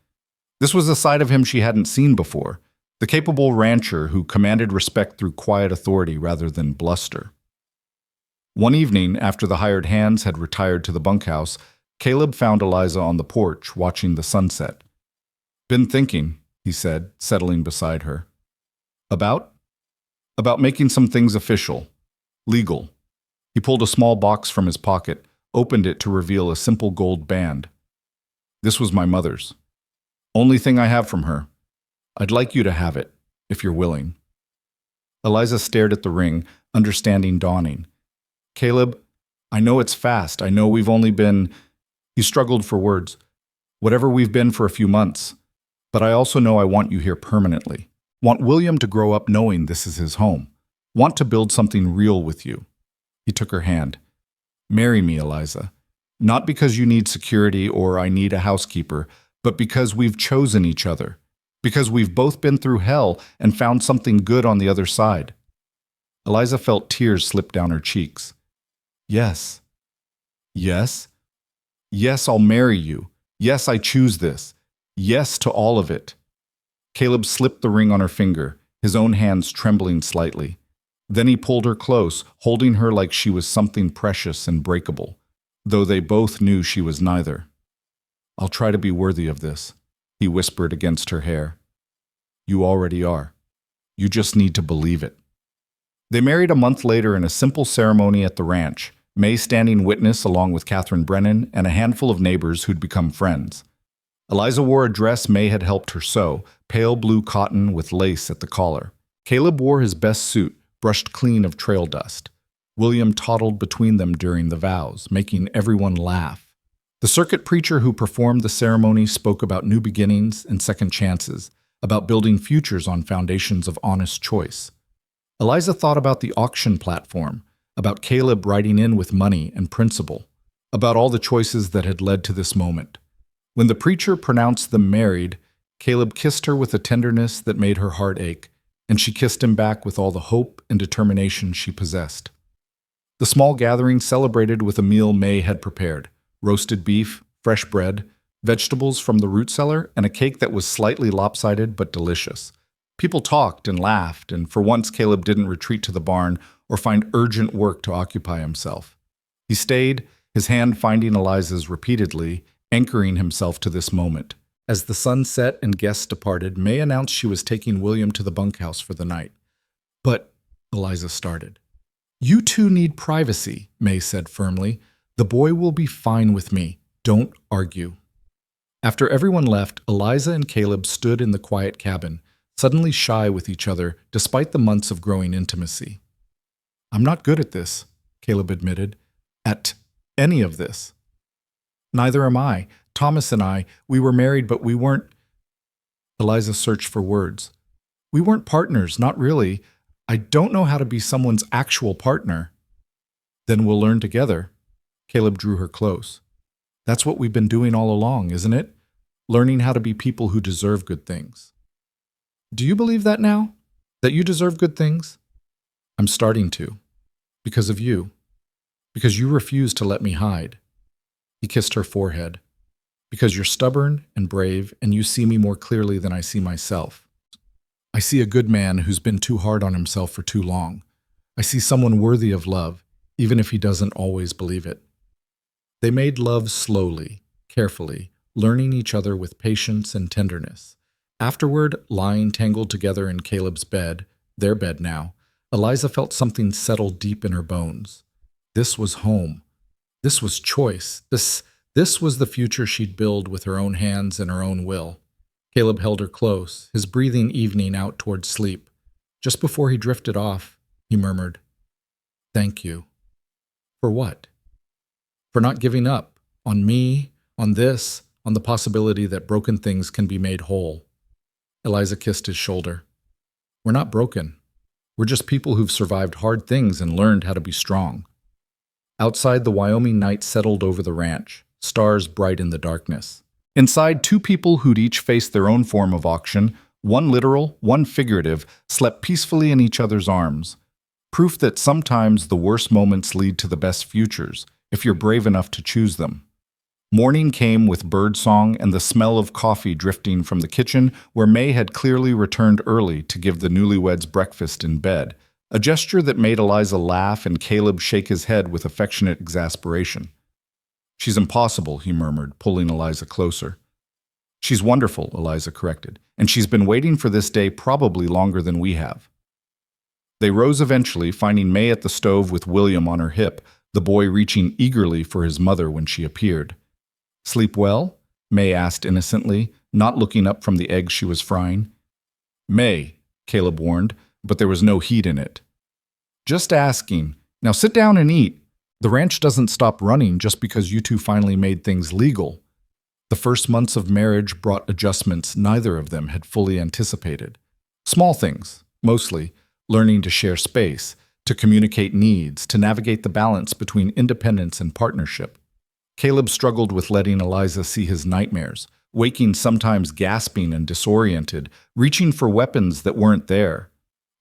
This was a side of him she hadn't seen before, the capable rancher who commanded respect through quiet authority rather than bluster. One evening, after the hired hands had retired to the bunkhouse, Caleb found Eliza on the porch, watching the sunset. "Been thinking," he said, settling beside her. About making some things official, legal." He pulled a small box from his pocket, opened it to reveal a simple gold band. "This was my mother's. Only thing I have from her. I'd like you to have it, if you're willing." Eliza stared at the ring, understanding dawning. "Caleb, I know it's fast. I know we've only been—" He struggled for words. "Whatever we've been for a few months. But I also know I want you here permanently. Want William to grow up knowing this is his home. Want to build something real with you." He took her hand. "Marry me, Eliza. Not because you need security or I need a housekeeper, but because we've chosen each other. Because we've both been through hell and found something good on the other side." Eliza felt tears slip down her cheeks. "Yes. Yes. Yes, I'll marry you. Yes, I choose this. Yes to all of it." Caleb slipped the ring on her finger, his own hands trembling slightly. Then he pulled her close, holding her like she was something precious and breakable, though they both knew she was neither. "I'll try to be worthy of this," he whispered against her hair. "You already are. You just need to believe it." They married a month later in a simple ceremony at the ranch, May standing witness along with Catherine Brennan and a handful of neighbors who'd become friends. Eliza wore a dress May had helped her sew, pale blue cotton with lace at the collar. Caleb wore his best suit, brushed clean of trail dust. William toddled between them during the vows, making everyone laugh. The circuit preacher who performed the ceremony spoke about new beginnings and second chances, about building futures on foundations of honest choice. Eliza thought about the auction platform, about Caleb riding in with money and principle, about all the choices that had led to this moment. When the preacher pronounced them married, Caleb kissed her with a tenderness that made her heart ache, and she kissed him back with all the hope and determination she possessed. The small gathering celebrated with a meal May had prepared: roasted beef, fresh bread, vegetables from the root cellar, and a cake that was slightly lopsided but delicious. People talked and laughed, and for once Caleb didn't retreat to the barn or find urgent work to occupy himself. He stayed, his hand finding Eliza's repeatedly, anchoring himself to this moment. As the sun set and guests departed, May announced she was taking William to the bunkhouse for the night. But, Eliza started. "You two need privacy," May said firmly. "The boy will be fine with me. Don't argue." After everyone left, Eliza and Caleb stood in the quiet cabin, suddenly shy with each other despite the months of growing intimacy. "I'm not good at this," Caleb admitted. "At any of this." "Neither am I. Thomas and I, we were married, but we weren't—" Eliza searched for words. "We weren't partners, not really. I don't know how to be someone's actual partner." "Then we'll learn together." Caleb drew her close. "That's what we've been doing all along, isn't it? Learning how to be people who deserve good things." "Do you believe that now? That you deserve good things?" "I'm starting to. Because of you. Because you refuse to let me hide." He kissed her forehead. "Because you're stubborn and brave, and you see me more clearly than I see myself. I see a good man who's been too hard on himself for too long. I see someone worthy of love, even if he doesn't always believe it." They made love slowly, carefully, learning each other with patience and tenderness. Afterward, lying tangled together in Caleb's bed, their bed now, Eliza felt something settle deep in her bones. This was home. This was choice. This was the future she'd build with her own hands and her own will. Caleb held her close, his breathing evening out toward sleep. Just before he drifted off, he murmured, "Thank you." "For what?" "For not giving up. On me, on this, on the possibility that broken things can be made whole." Eliza kissed his shoulder. "We're not broken. We're just people who've survived hard things and learned how to be strong." Outside, the Wyoming night settled over the ranch, stars bright in the darkness. Inside, two people who'd each faced their own form of auction, one literal, one figurative, slept peacefully in each other's arms. Proof that sometimes the worst moments lead to the best futures, if you're brave enough to choose them. Morning came with birdsong and the smell of coffee drifting from the kitchen where May had clearly returned early to give the newlyweds breakfast in bed, a gesture that made Eliza laugh and Caleb shake his head with affectionate exasperation. "She's impossible," he murmured, pulling Eliza closer. "She's wonderful," Eliza corrected, "and she's been waiting for this day probably longer than we have." They rose eventually, finding May at the stove with William on her hip, the boy reaching eagerly for his mother when she appeared. "Sleep well?" May asked innocently, not looking up from the eggs she was frying. "May," Caleb warned, but there was no heat in it. "Just asking. Now sit down and eat. The ranch doesn't stop running just because you two finally made things legal." The first months of marriage brought adjustments neither of them had fully anticipated. Small things, mostly, learning to share space, to communicate needs, to navigate the balance between independence and partnership. Caleb struggled with letting Eliza see his nightmares, waking sometimes gasping and disoriented, reaching for weapons that weren't there.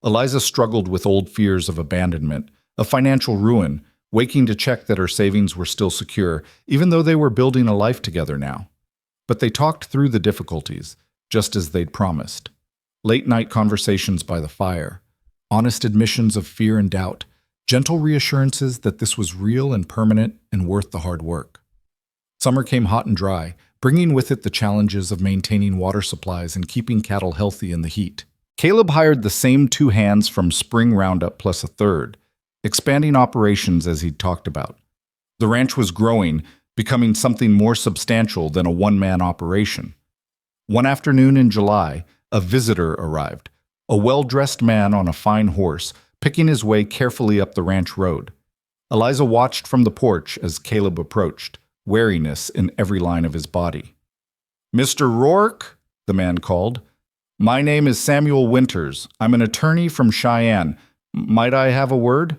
Eliza struggled with old fears of abandonment, of financial ruin, waking to check that her savings were still secure, even though they were building a life together now. But they talked through the difficulties, just as they'd promised. Late-night conversations by the fire, honest admissions of fear and doubt, gentle reassurances that this was real and permanent and worth the hard work. Summer came hot and dry, bringing with it the challenges of maintaining water supplies and keeping cattle healthy in the heat. Caleb hired the same 2 hands from spring roundup plus a third, expanding operations as he'd talked about. The ranch was growing, becoming something more substantial than a one-man operation. One afternoon in July, a visitor arrived, a well-dressed man on a fine horse, picking his way carefully up the ranch road. Eliza watched from the porch as Caleb approached, wariness in every line of his body. "Mr. Rourke," the man called. "My name is Samuel Winters. I'm an attorney from Cheyenne. Might I have a word?"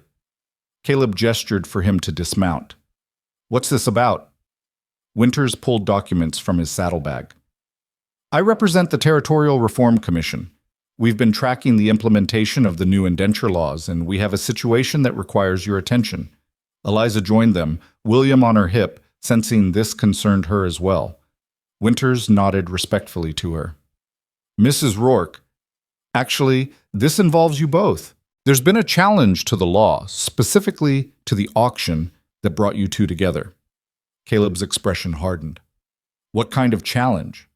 Caleb gestured for him to dismount. "What's this about?" Winters pulled documents from his saddlebag. "I represent the Territorial Reform Commission. We've been tracking the implementation of the new indenture laws, and we have a situation that requires your attention." Eliza joined them, William on her hip, sensing this concerned her as well. Winters nodded respectfully to her. Mrs. Rourke, actually, this involves you both. There's been a challenge to the law, specifically to the auction that brought you two together. Caleb's expression hardened. What kind of challenge?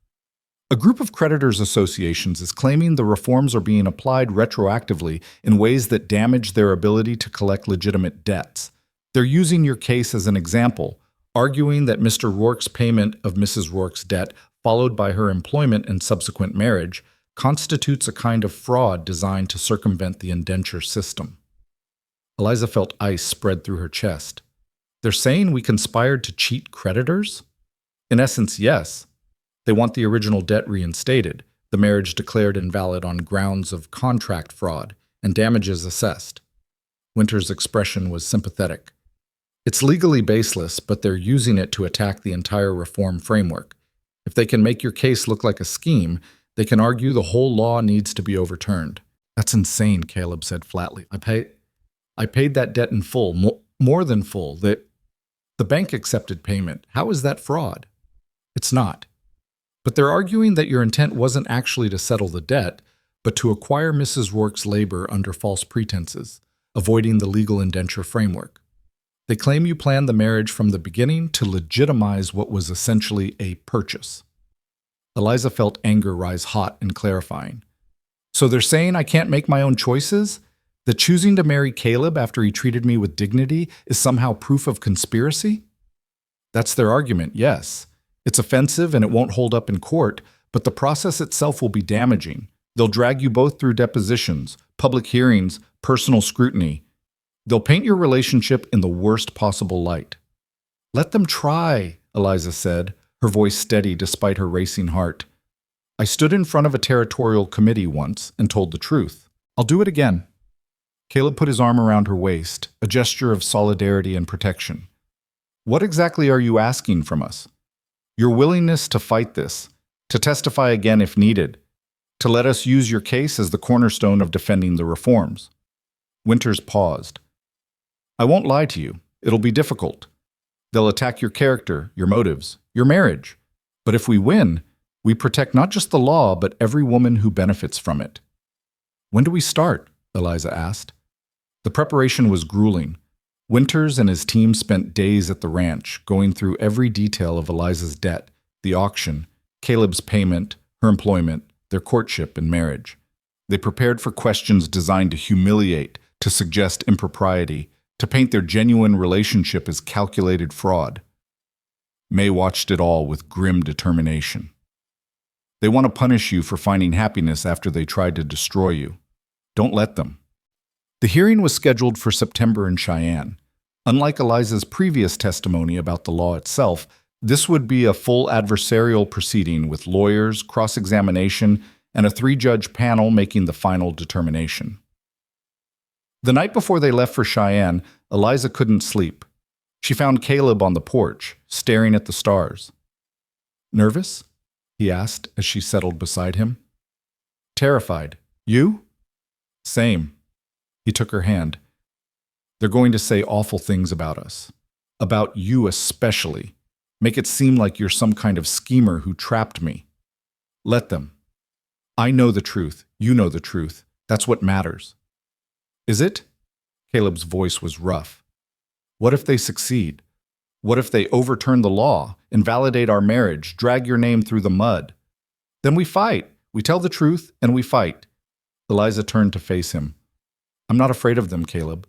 A group of creditors' associations is claiming the reforms are being applied retroactively in ways that damage their ability to collect legitimate debts. They're using your case as an example, arguing that Mr. Rourke's payment of Mrs. Rourke's debt, followed by her employment and subsequent marriage, constitutes a kind of fraud designed to circumvent the indenture system. Eliza felt ice spread through her chest. They're saying we conspired to cheat creditors? In essence, yes. They want the original debt reinstated, the marriage declared invalid on grounds of contract fraud, and damages assessed. Winter's expression was sympathetic. It's legally baseless, but they're using it to attack the entire reform framework. If they can make your case look like a scheme, they can argue the whole law needs to be overturned. That's insane, Caleb said flatly. I paid that debt in full, more than full. The bank accepted payment. How is that fraud? It's not. But they're arguing that your intent wasn't actually to settle the debt, but to acquire Mrs. Rourke's labor under false pretenses, avoiding the legal indenture framework. They claim you planned the marriage from the beginning to legitimize what was essentially a purchase. Eliza felt anger rise hot and clarifying. So they're saying I can't make my own choices? That choosing to marry Caleb after he treated me with dignity is somehow proof of conspiracy? That's their argument, yes. It's offensive and it won't hold up in court, but the process itself will be damaging. They'll drag you both through depositions, public hearings, personal scrutiny. They'll paint your relationship in the worst possible light. Let them try, Eliza said, her voice steady despite her racing heart. I stood in front of a territorial committee once and told the truth. I'll do it again. Caleb put his arm around her waist, a gesture of solidarity and protection. What exactly are you asking from us? Your willingness to fight this, to testify again if needed, to let us use your case as the cornerstone of defending the reforms. Winters paused. I won't lie to you. It'll be difficult. They'll attack your character, your motives, your marriage. But if we win, we protect not just the law, but every woman who benefits from it. When do we start? Eliza asked. The preparation was grueling. Winters and his team spent days at the ranch, going through every detail of Eliza's debt, the auction, Caleb's payment, her employment, their courtship and marriage. They prepared for questions designed to humiliate, to suggest impropriety, to paint their genuine relationship as calculated fraud. May watched it all with grim determination. They want to punish you for finding happiness after they tried to destroy you. Don't let them. The hearing was scheduled for September in Cheyenne. Unlike Eliza's previous testimony about the law itself, this would be a full adversarial proceeding with lawyers, cross-examination, and a 3-judge panel making the final determination. The night before they left for Cheyenne, Eliza couldn't sleep. She found Caleb on the porch, staring at the stars. Nervous? He asked as she settled beside him. Terrified. You? Same. He took her hand. They're going to say awful things about us. About you especially. Make it seem like you're some kind of schemer who trapped me. Let them. I know the truth. You know the truth. That's what matters. Is it? Caleb's voice was rough. What if they succeed? What if they overturn the law, invalidate our marriage, drag your name through the mud? Then we fight. We tell the truth and we fight. Eliza turned to face him. I'm not afraid of them, Caleb.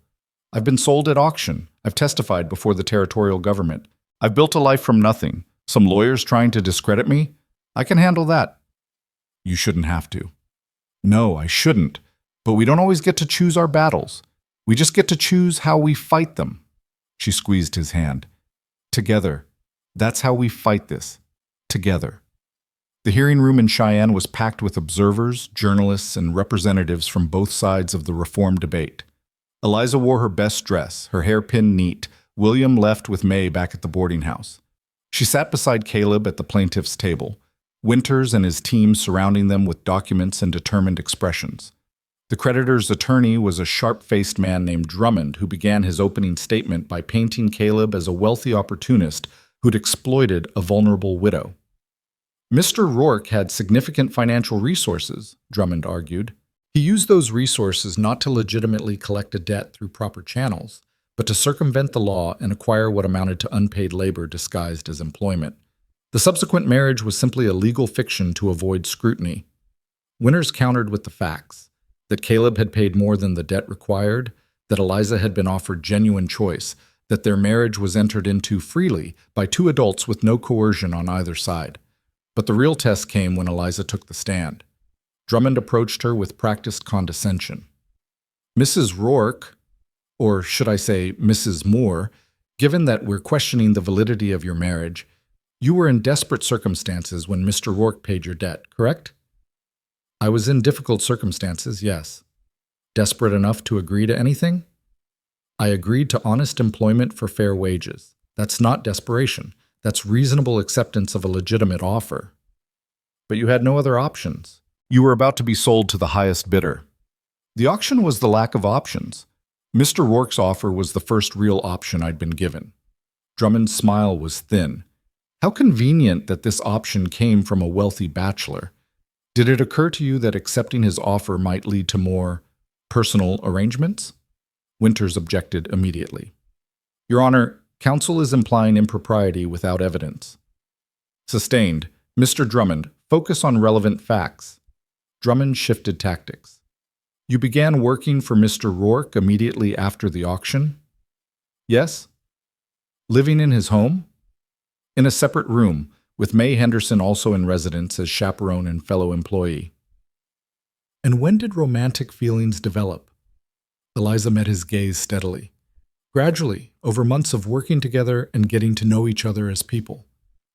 I've been sold at auction. I've testified before the territorial government. I've built a life from nothing. Some lawyers trying to discredit me? I can handle that. You shouldn't have to. No, I shouldn't. But we don't always get to choose our battles. We just get to choose how we fight them. She squeezed his hand. Together. That's how we fight this. Together. The hearing room in Cheyenne was packed with observers, journalists, and representatives from both sides of the reform debate. Eliza wore her best dress, her hair pinned neat. William left with May back at the boarding house. She sat beside Caleb at the plaintiff's table, Winters and his team surrounding them with documents and determined expressions. The creditor's attorney was a sharp-faced man named Drummond who began his opening statement by painting Caleb as a wealthy opportunist who'd exploited a vulnerable widow. Mr. Rourke had significant financial resources, Drummond argued. He used those resources not to legitimately collect a debt through proper channels, but to circumvent the law and acquire what amounted to unpaid labor disguised as employment. The subsequent marriage was simply a legal fiction to avoid scrutiny. Winters countered with the facts: that Caleb had paid more than the debt required, that Eliza had been offered genuine choice, that their marriage was entered into freely by two adults with no coercion on either side. But the real test came when Eliza took the stand. Drummond approached her with practiced condescension. Mrs. Rourke, or should I say Mrs. Moore, given that we're questioning the validity of your marriage, you were in desperate circumstances when Mr. Rourke paid your debt, correct? I was in difficult circumstances, yes. Desperate enough to agree to anything? I agreed to honest employment for fair wages. That's not desperation. That's reasonable acceptance of a legitimate offer. But you had no other options. You were about to be sold to the highest bidder. The auction was the lack of options. Mr. Rourke's offer was the first real option I'd been given. Drummond's smile was thin. How convenient that this option came from a wealthy bachelor. Did it occur to you that accepting his offer might lead to more personal arrangements? Winters objected immediately. Your Honor, counsel is implying impropriety without evidence. Sustained. Mr. Drummond, focus on relevant facts. Drummond shifted tactics. You began working for Mr. Rourke immediately after the auction? Yes. Living in his home? In a separate room, with May Henderson also in residence as chaperone and fellow employee. And when did romantic feelings develop? Eliza met his gaze steadily. Gradually, over months of working together and getting to know each other as people.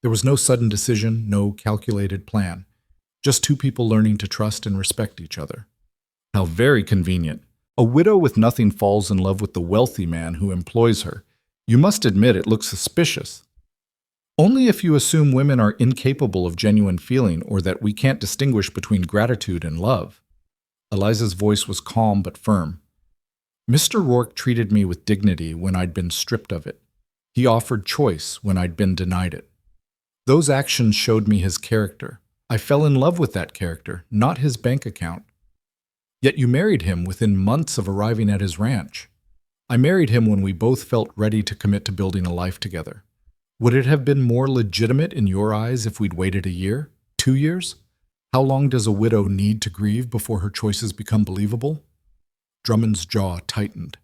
There was no sudden decision, no calculated plan. Just two people learning to trust and respect each other. How very convenient. A widow with nothing falls in love with the wealthy man who employs her. You must admit it looks suspicious. Only if you assume women are incapable of genuine feeling or that we can't distinguish between gratitude and love. Eliza's voice was calm but firm. Mr. Rourke treated me with dignity when I'd been stripped of it. He offered choice when I'd been denied it. Those actions showed me his character. I fell in love with that character, not his bank account. Yet you married him within months of arriving at his ranch. I married him when we both felt ready to commit to building a life together. Would it have been more legitimate in your eyes if we'd waited a year? 2 years? How long does a widow need to grieve before her choices become believable? Drummond's jaw tightened.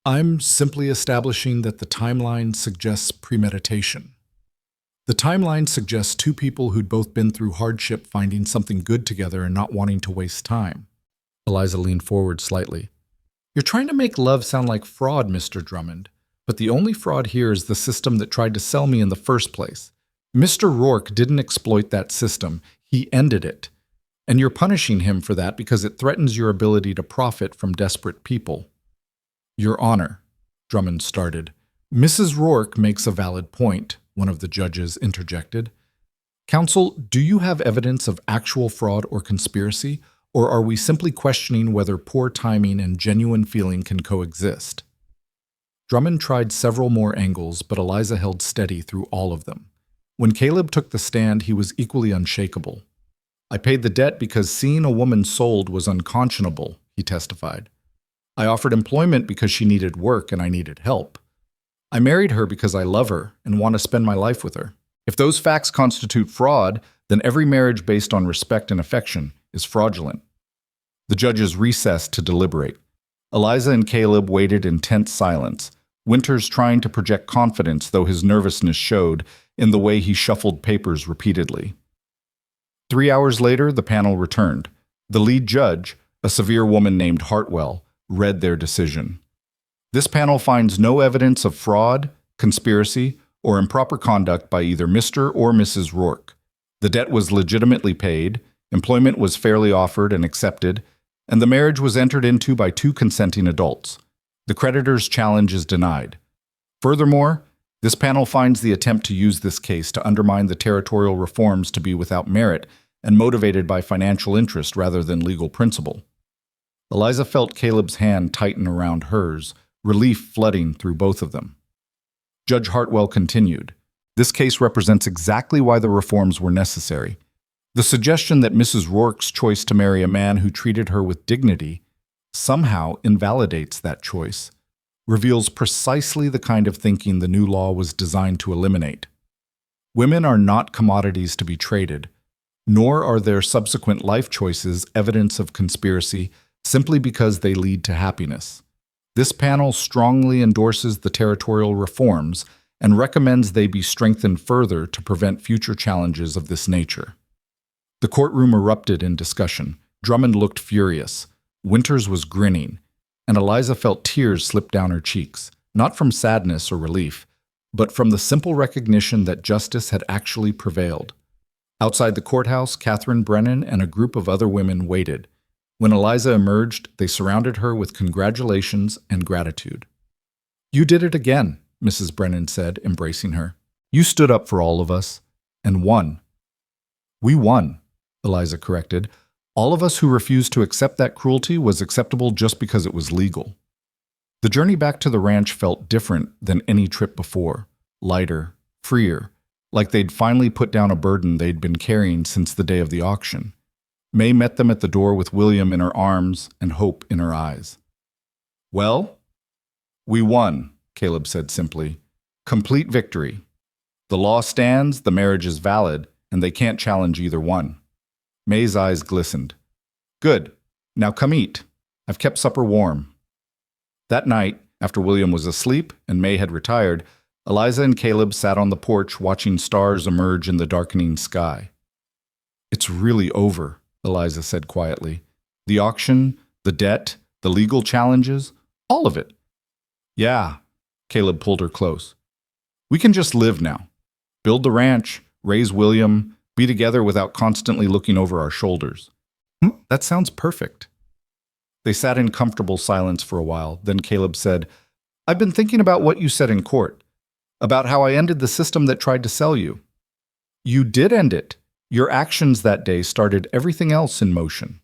I'm simply establishing that the timeline suggests premeditation. The timeline suggests two people who'd both been through hardship finding something good together and not wanting to waste time. Eliza leaned forward slightly. You're trying to make love sound like fraud, Mr. Drummond, but the only fraud here is the system that tried to sell me in the first place. Mr. Rourke didn't exploit that system. He ended it. And you're punishing him for that because it threatens your ability to profit from desperate people. Your Honor, Drummond started. Mrs. Rourke makes a valid point, one of the judges interjected. Counsel, do you have evidence of actual fraud or conspiracy, or are we simply questioning whether poor timing and genuine feeling can coexist? Drummond tried several more angles, but Eliza held steady through all of them. When Caleb took the stand, he was equally unshakable. I paid the debt because seeing a woman sold was unconscionable, he testified. I offered employment because she needed work and I needed help. I married her because I love her and want to spend my life with her. If those facts constitute fraud, then every marriage based on respect and affection is fraudulent. The judges recessed to deliberate. Eliza and Caleb waited in tense silence, Winters trying to project confidence, though his nervousness showed in the way he shuffled papers repeatedly. 3 hours later, the panel returned. The lead judge, a severe woman named Hartwell, read their decision. This panel finds no evidence of fraud, conspiracy, or improper conduct by either Mr. or Mrs. Rourke. The debt was legitimately paid, employment was fairly offered and accepted, and the marriage was entered into by two consenting adults. The creditor's challenge is denied. Furthermore, this panel finds the attempt to use this case to undermine the territorial reforms to be without merit and motivated by financial interest rather than legal principle. Eliza felt Caleb's hand tighten around hers, relief flooding through both of them. Judge Hartwell continued, This case represents exactly why the reforms were necessary. The suggestion that Mrs. Rourke's choice to marry a man who treated her with dignity somehow invalidates that choice, reveals precisely the kind of thinking the new law was designed to eliminate. Women are not commodities to be traded, nor are their subsequent life choices evidence of conspiracy simply because they lead to happiness. This panel strongly endorses the territorial reforms and recommends they be strengthened further to prevent future challenges of this nature. The courtroom erupted in discussion. Drummond looked furious. Winters was grinning, and Eliza felt tears slip down her cheeks, not from sadness or relief, but from the simple recognition that justice had actually prevailed. Outside the courthouse, Catherine Brennan and a group of other women waited. When Eliza emerged, they surrounded her with congratulations and gratitude. "You did it again," Mrs. Brennan said, embracing her. "You stood up for all of us, and won." "We won," Eliza corrected. "All of us who refused to accept that cruelty was acceptable just because it was legal." The journey back to the ranch felt different than any trip before, lighter, freer, like they'd finally put down a burden they'd been carrying since the day of the auction. May met them at the door with William in her arms and hope in her eyes. "Well, we won," Caleb said simply. "Complete victory. The law stands, the marriage is valid, and they can't challenge either one." May's eyes glistened. "Good. Now come eat. I've kept supper warm." That night, after William was asleep and May had retired, Eliza and Caleb sat on the porch watching stars emerge in the darkening sky. "It's really over," Eliza said quietly. "The auction, the debt, the legal challenges, all of it." "Yeah," Caleb pulled her close. "We can just live now. Build the ranch, raise William, be together without constantly looking over our shoulders." "That sounds perfect." They sat in comfortable silence for a while. Then Caleb said, "I've been thinking about what you said in court, about how I ended the system that tried to sell you." "You did end it. Your actions that day started everything else in motion."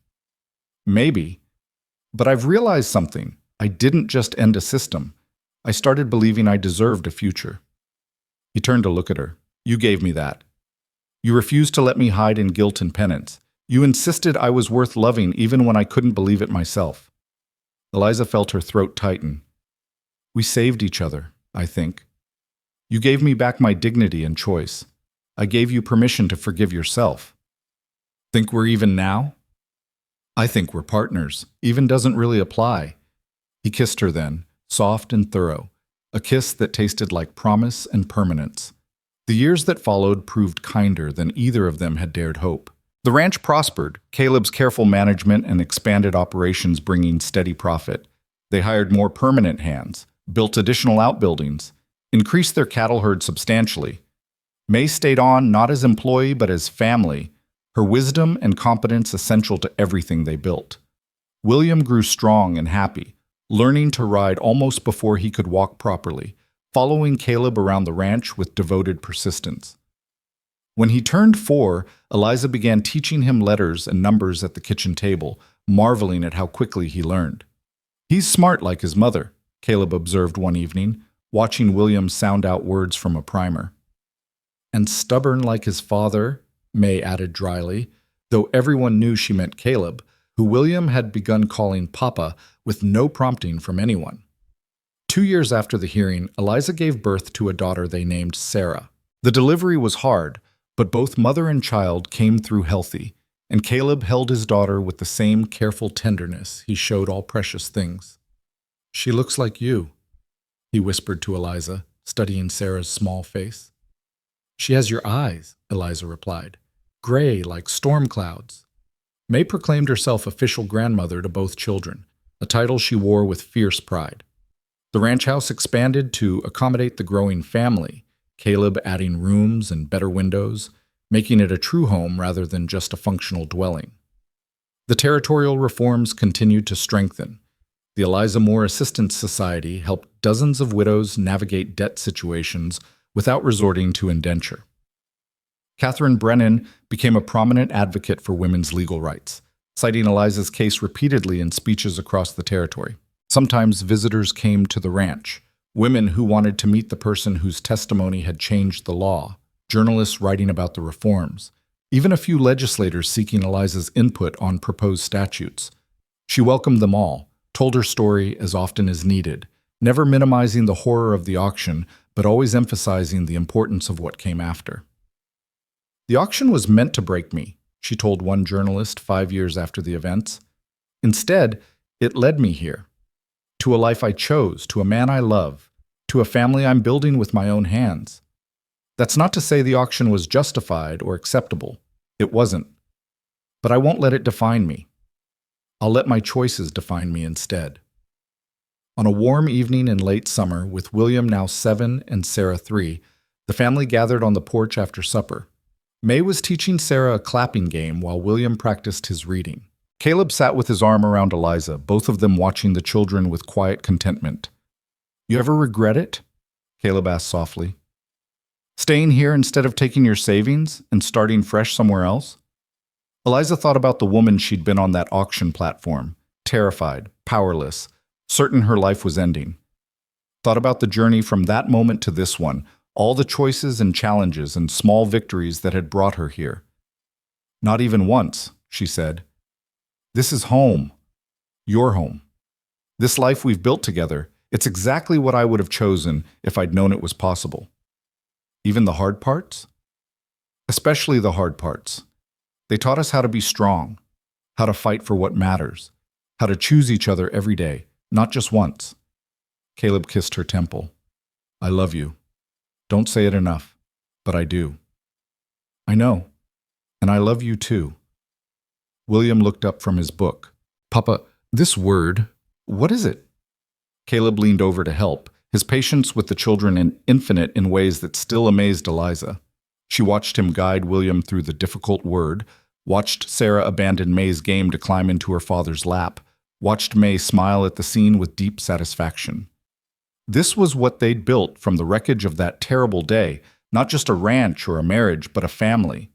"Maybe. But I've realized something. I didn't just end a system. I started believing I deserved a future." He turned to look at her. "You gave me that. You refused to let me hide in guilt and penance. You insisted I was worth loving even when I couldn't believe it myself." Eliza felt her throat tighten. "We saved each other, I think. You gave me back my dignity and choice. I gave you permission to forgive yourself. Think we're even now?" "I think we're partners. Even doesn't really apply." He kissed her then, soft and thorough, a kiss that tasted like promise and permanence. The years that followed proved kinder than either of them had dared hope. The ranch prospered, Caleb's careful management and expanded operations bringing steady profit. They hired more permanent hands, built additional outbuildings, increased their cattle herd substantially. May stayed on not as employee but as family, her wisdom and competence essential to everything they built. William grew strong and happy, learning to ride almost before he could walk properly, following Caleb around the ranch with devoted persistence. When he turned 4, Eliza began teaching him letters and numbers at the kitchen table, marveling at how quickly he learned. "He's smart like his mother," Caleb observed one evening, watching William sound out words from a primer. "And stubborn like his father," May added dryly, though everyone knew she meant Caleb, who William had begun calling Papa with no prompting from anyone. 2 years after the hearing, Eliza gave birth to a daughter they named Sarah. The delivery was hard, but both mother and child came through healthy, and Caleb held his daughter with the same careful tenderness he showed all precious things. "She looks like you," he whispered to Eliza, studying Sarah's small face. "She has your eyes," Eliza replied, "gray like storm clouds." May proclaimed herself official grandmother to both children, a title she wore with fierce pride. The ranch house expanded to accommodate the growing family, Caleb adding rooms and better windows, making it a true home rather than just a functional dwelling. The territorial reforms continued to strengthen. The Eliza Moore Assistance Society helped dozens of widows navigate debt situations without resorting to indenture. Catherine Brennan became a prominent advocate for women's legal rights, citing Eliza's case repeatedly in speeches across the territory. Sometimes visitors came to the ranch, Women who wanted to meet the person whose testimony had changed the law, journalists writing about the reforms, even a few legislators seeking Eliza's input on proposed statutes. She welcomed them all, told her story as often as needed, never minimizing the horror of the auction, but always emphasizing the importance of what came after. "The auction was meant to break me," she told one journalist 5 years after the events. "Instead, it led me here. To a life I chose, to a man I love, to a family I'm building with my own hands. That's not to say the auction was justified or acceptable. It wasn't. But I won't let it define me. I'll let my choices define me instead." On a warm evening in late summer, with William now 7 and Sarah 3, the family gathered on the porch after supper. May was teaching Sarah a clapping game while William practiced his reading. Caleb sat with his arm around Eliza, both of them watching the children with quiet contentment. "You ever regret it?" Caleb asked softly. "Staying here instead of taking your savings and starting fresh somewhere else?" Eliza thought about the woman she'd been on that auction platform, terrified, powerless, certain her life was ending. Thought about the journey from that moment to this one, all the choices and challenges and small victories that had brought her here. "Not even once," she said. "This is home. Your home. This life we've built together, it's exactly what I would have chosen if I'd known it was possible." "Even the hard parts?" "Especially the hard parts. They taught us how to be strong, how to fight for what matters, how to choose each other every day, not just once." Caleb kissed her temple. "I love you. Don't say it enough, but I do." "I know, and I love you too." William looked up from his book. "Papa, this word, what is it?" Caleb leaned over to help, his patience with the children infinite in ways that still amazed Eliza. She watched him guide William through the difficult word, watched Sarah abandon May's game to climb into her father's lap, watched May smile at the scene with deep satisfaction. This was what they'd built from the wreckage of that terrible day, not just a ranch or a marriage, but a family.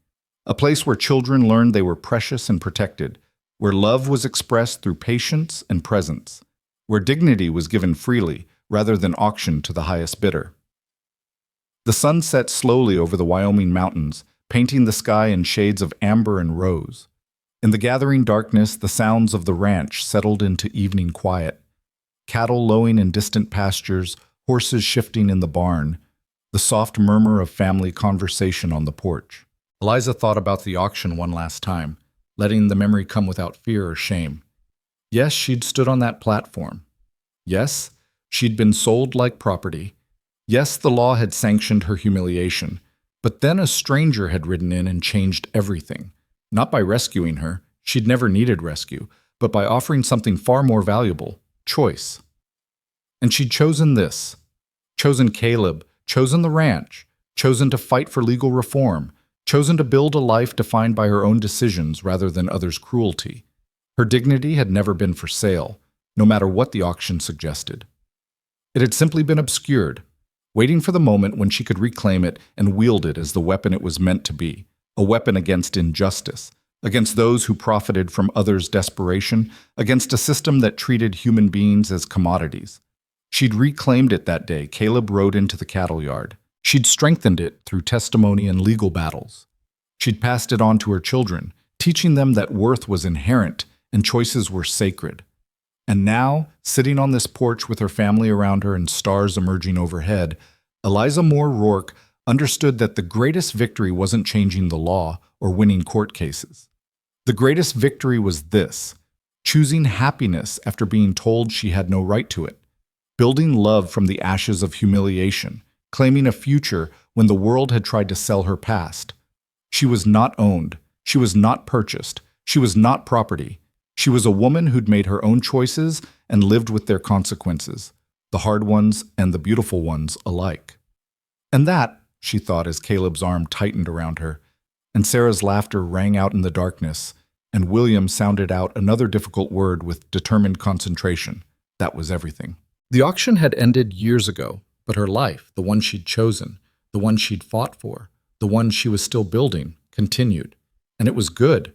A place where children learned they were precious and protected, where love was expressed through patience and presence, where dignity was given freely rather than auctioned to the highest bidder. The sun set slowly over the Wyoming mountains, painting the sky in shades of amber and rose. In the gathering darkness, the sounds of the ranch settled into evening quiet. Cattle lowing in distant pastures, horses shifting in the barn, the soft murmur of family conversation on the porch. Eliza thought about the auction one last time, letting the memory come without fear or shame. Yes, she'd stood on that platform. Yes, she'd been sold like property. Yes, the law had sanctioned her humiliation. But then a stranger had ridden in and changed everything. Not by rescuing her, she'd never needed rescue, but by offering something far more valuable, choice. And she'd chosen this. Chosen Caleb, chosen the ranch, chosen to fight for legal reform, chosen to build a life defined by her own decisions rather than others' cruelty. Her dignity had never been for sale, no matter what the auction suggested. It had simply been obscured, waiting for the moment when she could reclaim it and wield it as the weapon it was meant to be, a weapon against injustice, against those who profited from others' desperation, against a system that treated human beings as commodities. She'd reclaimed it that day Caleb rode into the cattle yard. She'd strengthened it through testimony and legal battles. She'd passed it on to her children, teaching them that worth was inherent and choices were sacred. And now, sitting on this porch with her family around her and stars emerging overhead, Eliza Moore Rourke understood that the greatest victory wasn't changing the law or winning court cases. The greatest victory was this: choosing happiness after being told she had no right to it, building love from the ashes of humiliation, claiming a future when the world had tried to sell her past. She was not owned. She was not purchased. She was not property. She was a woman who'd made her own choices and lived with their consequences, the hard ones and the beautiful ones alike. And that, she thought as Caleb's arm tightened around her, and Sarah's laughter rang out in the darkness, and William sounded out another difficult word with determined concentration. That was everything. The auction had ended years ago, but her life, the one she'd chosen, the one she'd fought for, the one she was still building, continued. And it was good.